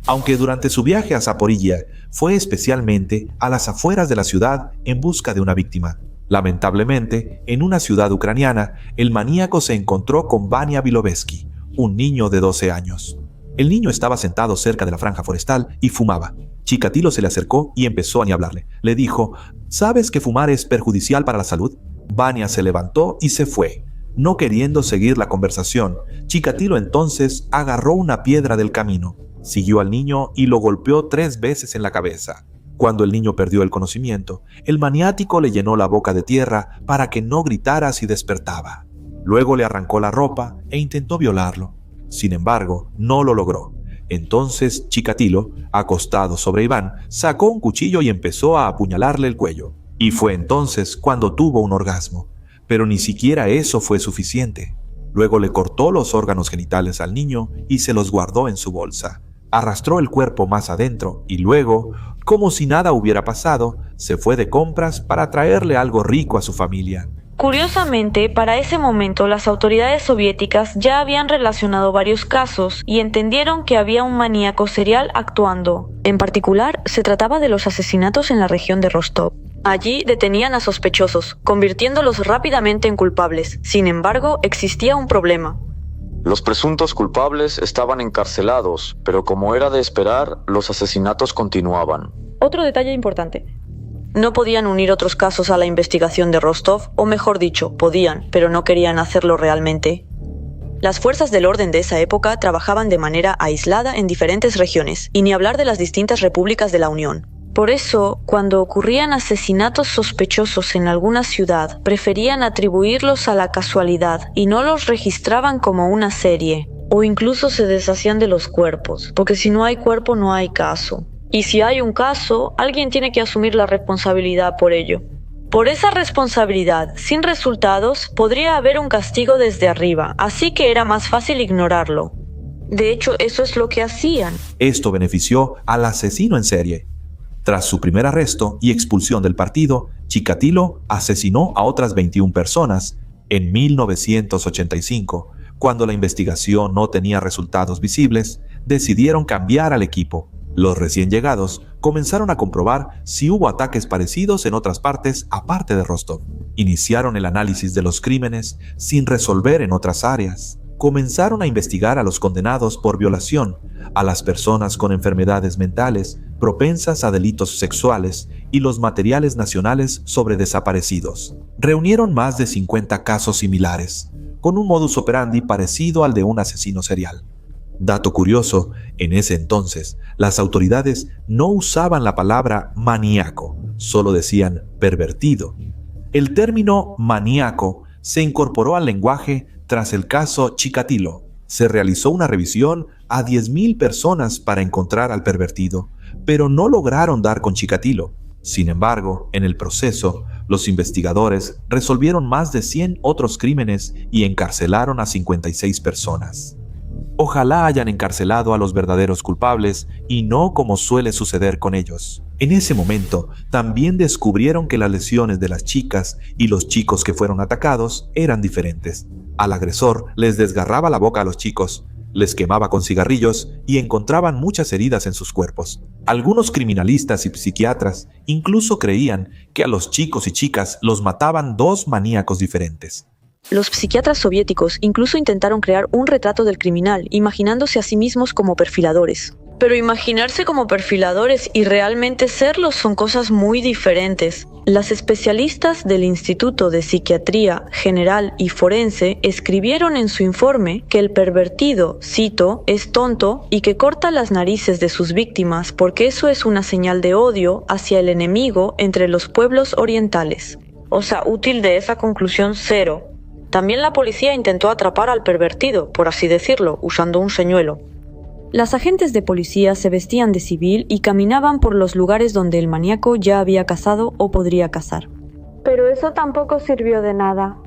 [SPEAKER 1] Aunque durante su viaje a Zaporilla fue especialmente a las afueras de la ciudad en busca de una víctima. Lamentablemente, en una ciudad ucraniana, el maníaco se encontró con Vania Vilovsky, un niño de 12 años. El niño estaba sentado cerca de la franja forestal y fumaba. Chikatilo se le acercó y empezó a hablarle. Le dijo, ¿sabes que fumar es perjudicial para la salud? Vania se levantó y se fue. No queriendo seguir la conversación, Chikatilo entonces agarró una piedra del camino, siguió al niño y lo golpeó 3 veces en la cabeza. Cuando el niño perdió el conocimiento, el maniático le llenó la boca de tierra para que no gritara si despertaba. Luego le arrancó la ropa e intentó violarlo. Sin embargo, no lo logró. Entonces Chikatilo, acostado sobre Iván, sacó un cuchillo y empezó a apuñalarle el cuello. Y fue entonces cuando tuvo un orgasmo. Pero ni siquiera eso fue suficiente. Luego le cortó los órganos genitales al niño y se los guardó en su bolsa. Arrastró el cuerpo más adentro y luego, como si nada hubiera pasado, se fue de compras para traerle algo rico a su familia.
[SPEAKER 2] Curiosamente, para ese momento las autoridades soviéticas ya habían relacionado varios casos y entendieron que había un maníaco serial actuando. En particular, se trataba de los asesinatos en la región de Rostov. Allí detenían a sospechosos, convirtiéndolos rápidamente en culpables. Sin embargo, existía un problema.
[SPEAKER 16] Los presuntos culpables estaban encarcelados, pero como era de esperar, los asesinatos continuaban.
[SPEAKER 2] Otro detalle importante. No podían unir otros casos a la investigación de Rostov, o mejor dicho, podían, pero no querían hacerlo realmente. Las fuerzas del orden de esa época trabajaban de manera aislada en diferentes regiones, y ni hablar de las distintas repúblicas de la Unión. Por eso, cuando ocurrían asesinatos sospechosos en alguna ciudad, preferían atribuirlos a la casualidad y no los registraban como una serie, o incluso se deshacían de los cuerpos, porque si no hay cuerpo no hay caso. Y si hay un caso, alguien tiene que asumir la responsabilidad por ello. Por esa responsabilidad, sin resultados, podría haber un castigo desde arriba, así que era más fácil ignorarlo. De hecho, eso es lo que hacían.
[SPEAKER 1] Esto benefició al asesino en serie. Tras su primer arresto y expulsión del partido, Chikatilo asesinó a otras 21 personas. En 1985, Cuando la investigación no tenía resultados visibles, decidieron cambiar al equipo. Los recién llegados comenzaron a comprobar si hubo ataques parecidos en otras partes aparte de Rostov. Iniciaron el análisis de los crímenes sin resolver en otras áreas. Comenzaron a investigar a los condenados por violación, a las personas con enfermedades mentales, propensas a delitos sexuales y los materiales nacionales sobre desaparecidos. Reunieron más de 50 casos similares, con un modus operandi parecido al de un asesino serial. Dato curioso, en ese entonces, las autoridades no usaban la palabra maníaco, solo decían pervertido. El término maníaco se incorporó al lenguaje tras el caso Chikatilo. Se realizó una revisión a 10.000 personas para encontrar al pervertido, pero no lograron dar con Chikatilo. Sin embargo, en el proceso, los investigadores resolvieron más de 100 otros crímenes y encarcelaron a 56 personas. Ojalá hayan encarcelado a los verdaderos culpables y no como suele suceder con ellos. En ese momento, también descubrieron que las lesiones de las chicas y los chicos que fueron atacados eran diferentes. Al agresor les desgarraba la boca a los chicos, les quemaba con cigarrillos y encontraban muchas heridas en sus cuerpos. Algunos criminalistas y psiquiatras incluso creían que a los chicos y chicas los mataban dos maníacos diferentes.
[SPEAKER 2] Los psiquiatras soviéticos incluso intentaron crear un retrato del criminal, imaginándose a sí mismos como perfiladores. Pero imaginarse como perfiladores y realmente serlos son cosas muy diferentes. Las especialistas del Instituto de Psiquiatría General y Forense escribieron en su informe que el pervertido, cito, es tonto y que corta las narices de sus víctimas porque eso es una señal de odio hacia el enemigo entre los pueblos orientales. O sea, útil de esa conclusión cero. También la policía intentó atrapar al pervertido, por así decirlo, usando un señuelo. Las agentes de policía se vestían de civil y caminaban por los lugares donde el maníaco ya había cazado o podría cazar. Pero eso tampoco sirvió de nada.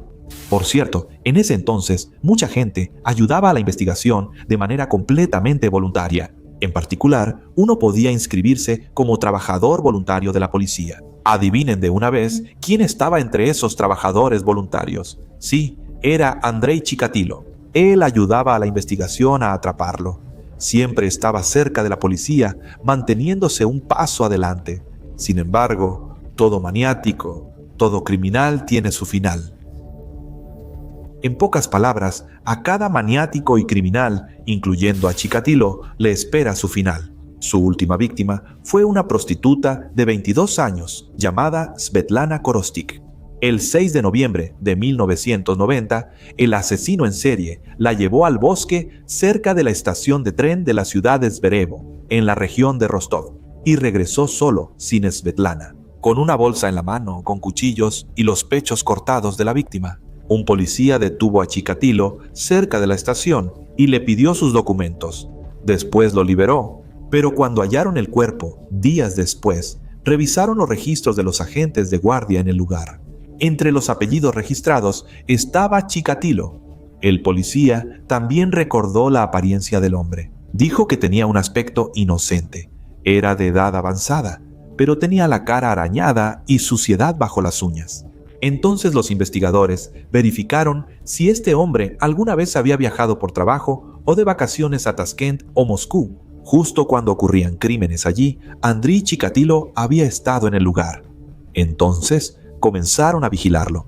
[SPEAKER 1] Por cierto, en ese entonces, mucha gente ayudaba a la investigación de manera completamente voluntaria. En particular, uno podía inscribirse como trabajador voluntario de la policía. Adivinen de una vez quién estaba entre esos trabajadores voluntarios. Sí, era Andrei Chikatilo. Él ayudaba a la investigación a atraparlo. Siempre estaba cerca de la policía, manteniéndose un paso adelante. Sin embargo, todo maniático, todo criminal tiene su final. En pocas palabras, a cada maniático y criminal, incluyendo a Chikatilo, le espera su final. Su última víctima fue una prostituta de 22 años llamada Svetlana Korostik. El 6 de noviembre de 1990, el asesino en serie la llevó al bosque cerca de la estación de tren de la ciudad de Zverevo, en la región de Rostov, y regresó solo, sin Svetlana, con una bolsa en la mano, con cuchillos y los pechos cortados de la víctima. Un policía detuvo a Chikatilo cerca de la estación y le pidió sus documentos. Después lo liberó, pero cuando hallaron el cuerpo, días después, revisaron los registros de los agentes de guardia en el lugar. Entre los apellidos registrados estaba Chikatilo. El policía también recordó la apariencia del hombre. Dijo que tenía un aspecto inocente. Era de edad avanzada, pero tenía la cara arañada y suciedad bajo las uñas. Entonces los investigadores verificaron si este hombre alguna vez había viajado por trabajo o de vacaciones a Tashkent o Moscú. Justo cuando ocurrían crímenes allí, Andrei Chikatilo había estado en el lugar. Entonces comenzaron a vigilarlo.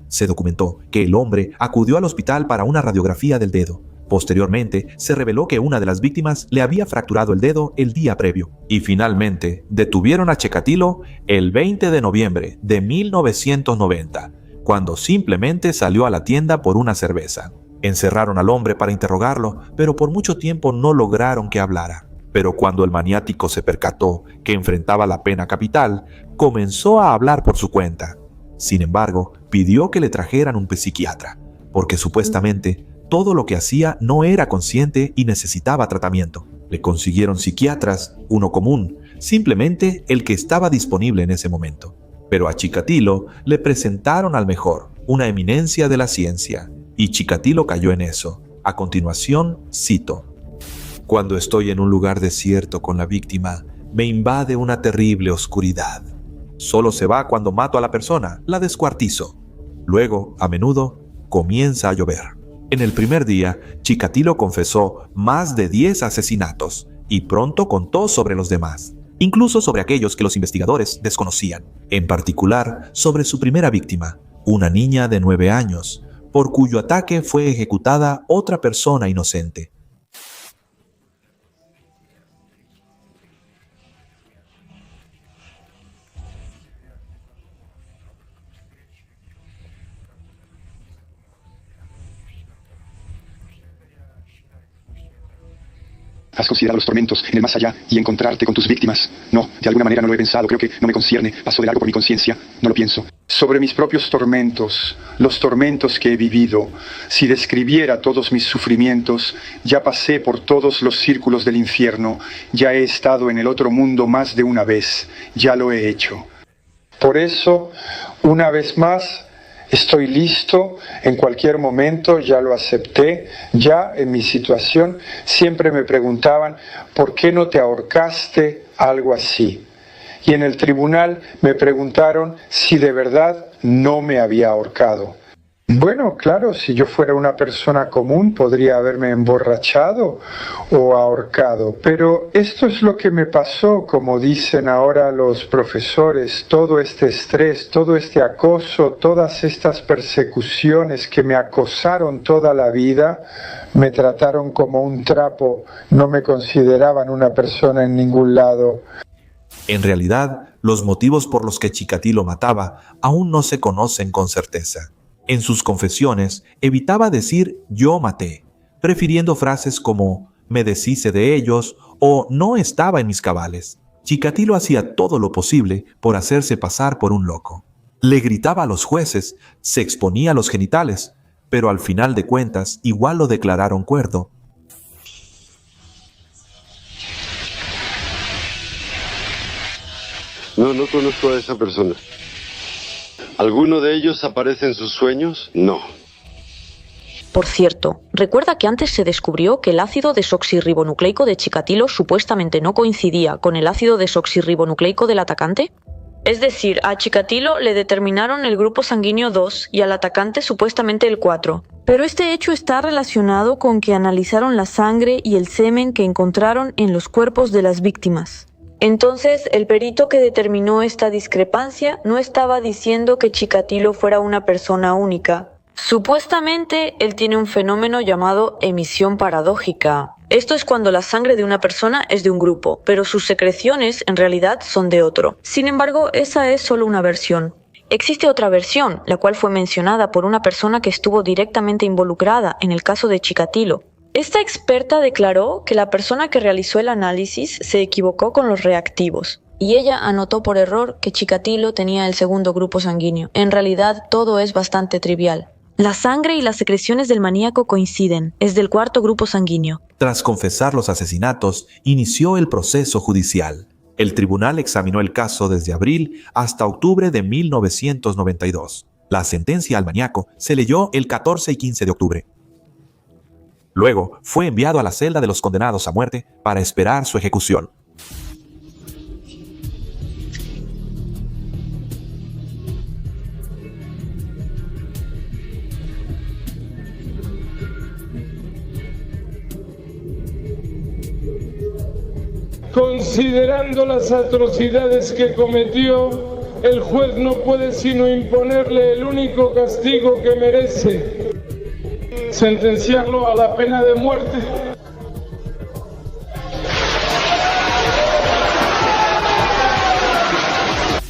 [SPEAKER 1] Se documentó que el hombre acudió al hospital para una radiografía del dedo. Posteriormente, se reveló que una de las víctimas le había fracturado el dedo el día previo. Y finalmente, detuvieron a Chikatilo el 20 de noviembre de 1990, cuando simplemente salió a la tienda por una cerveza. Encerraron al hombre para interrogarlo, pero por mucho tiempo no lograron que hablara. Pero cuando el maniático se percató que enfrentaba la pena capital, comenzó a hablar por su cuenta. Sin embargo, pidió que le trajeran un psiquiatra, porque supuestamente todo lo que hacía no era consciente y necesitaba tratamiento. Le consiguieron psiquiatras, uno común, simplemente el que estaba disponible en ese momento. Pero a Chikatilo le presentaron al mejor, una eminencia de la ciencia, y Chikatilo cayó en eso. A continuación, cito: «Cuando estoy en un lugar desierto con la víctima, me invade una terrible oscuridad. Solo se va cuando mato a la persona, la descuartizo. Luego, a menudo, comienza a llover. En el primer día, Chikatilo confesó más de 10 asesinatos y pronto contó sobre los demás, incluso sobre aquellos que los investigadores desconocían, en particular sobre su primera víctima, una niña de 9 años, por cuyo ataque fue ejecutada otra persona inocente.
[SPEAKER 11] ¿Has considerado los tormentos en el más allá y encontrarte con tus víctimas? No, de alguna manera no lo he pensado, creo que no me concierne, pasó de largo por mi conciencia, no lo pienso. Sobre mis propios tormentos, los tormentos que he vivido, si describiera todos mis sufrimientos, ya pasé por todos los círculos del infierno, ya he estado en el otro mundo más de una vez, ya lo he hecho.
[SPEAKER 15] Por eso, una vez más, estoy listo en cualquier momento, ya lo acepté, ya en mi situación siempre me preguntaban, ¿por qué no te ahorcaste? Algo así. Y en el tribunal me preguntaron si de verdad no me había ahorcado. Bueno, claro, si yo fuera una persona común podría haberme emborrachado o ahorcado, pero esto es lo que me pasó, como dicen ahora los profesores, todo este estrés, todo este acoso, todas estas persecuciones que me acosaron toda la vida, me trataron como un trapo, no me consideraban una persona en ningún lado.
[SPEAKER 1] En realidad, los motivos por los que Chikatilo mataba aún no se conocen con certeza. En sus confesiones, evitaba decir «yo maté», prefiriendo frases como «me deshice de ellos» o «no estaba en mis cabales». Chikatilo hacía todo lo posible por hacerse pasar por un loco. Le gritaba a los jueces, se exponía a los genitales, pero al final de cuentas igual lo declararon cuerdo.
[SPEAKER 12] No conozco a esa persona. ¿Alguno de ellos aparece en sus sueños? No.
[SPEAKER 2] Por cierto, ¿recuerda que antes se descubrió que el ácido desoxirribonucleico de Chikatilo supuestamente no coincidía con el ácido desoxirribonucleico del atacante? Es decir, a Chikatilo le determinaron el grupo sanguíneo 2 y al atacante supuestamente el 4. Pero este hecho está relacionado con que analizaron la sangre y el semen que encontraron en los cuerpos de las víctimas. Entonces, el perito que determinó esta discrepancia no estaba diciendo que Chikatilo fuera una persona única. Supuestamente, él tiene un fenómeno llamado emisión paradójica. Esto es cuando la sangre de una persona es de un grupo, pero sus secreciones en realidad son de otro. Sin embargo, esa es solo una versión. Existe otra versión, la cual fue mencionada por una persona que estuvo directamente involucrada en el caso de Chikatilo. Esta experta declaró que la persona que realizó el análisis se equivocó con los reactivos y ella anotó por error que Chikatilo tenía el segundo grupo sanguíneo. En realidad, todo es bastante trivial. La sangre y las secreciones del maníaco coinciden, es del cuarto grupo sanguíneo.
[SPEAKER 1] Tras confesar los asesinatos, inició el proceso judicial. El tribunal examinó el caso desde abril hasta octubre de 1992. La sentencia al maníaco se leyó el 14 y 15 de octubre. Luego fue enviado a la celda de los condenados a muerte para esperar su ejecución.
[SPEAKER 17] Considerando las atrocidades que cometió, el juez no puede sino imponerle el único castigo que merece: sentenciarlo a la pena de muerte.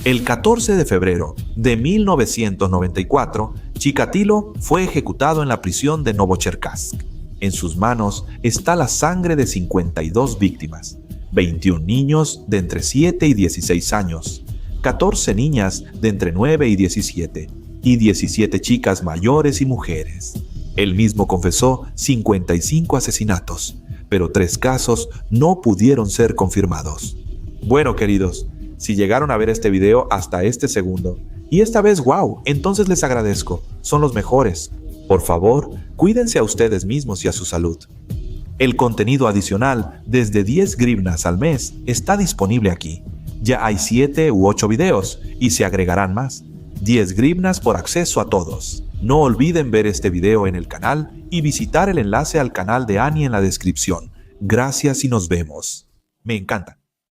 [SPEAKER 1] El 14 de febrero de 1994, Chikatilo fue ejecutado en la prisión de Novocherkassk. En sus manos está la sangre de 52 víctimas, 21 niños de entre 7 y 16 años, 14 niñas de entre 9 y 17, y 17 chicas mayores y mujeres. Él mismo confesó 55 asesinatos, pero 3 casos no pudieron ser confirmados. Bueno, queridos, si llegaron a ver este video hasta este segundo, y esta vez wow, entonces les agradezco, son los mejores. Por favor, cuídense a ustedes mismos y a su salud. El contenido adicional, desde 10 grivnas al mes, está disponible aquí. Ya hay 7 u 8 videos, y se agregarán más. 10 grivnas por acceso a todos. No olviden ver este video en el canal y visitar el enlace al canal de Annie en la descripción. Gracias y nos vemos. Me encanta.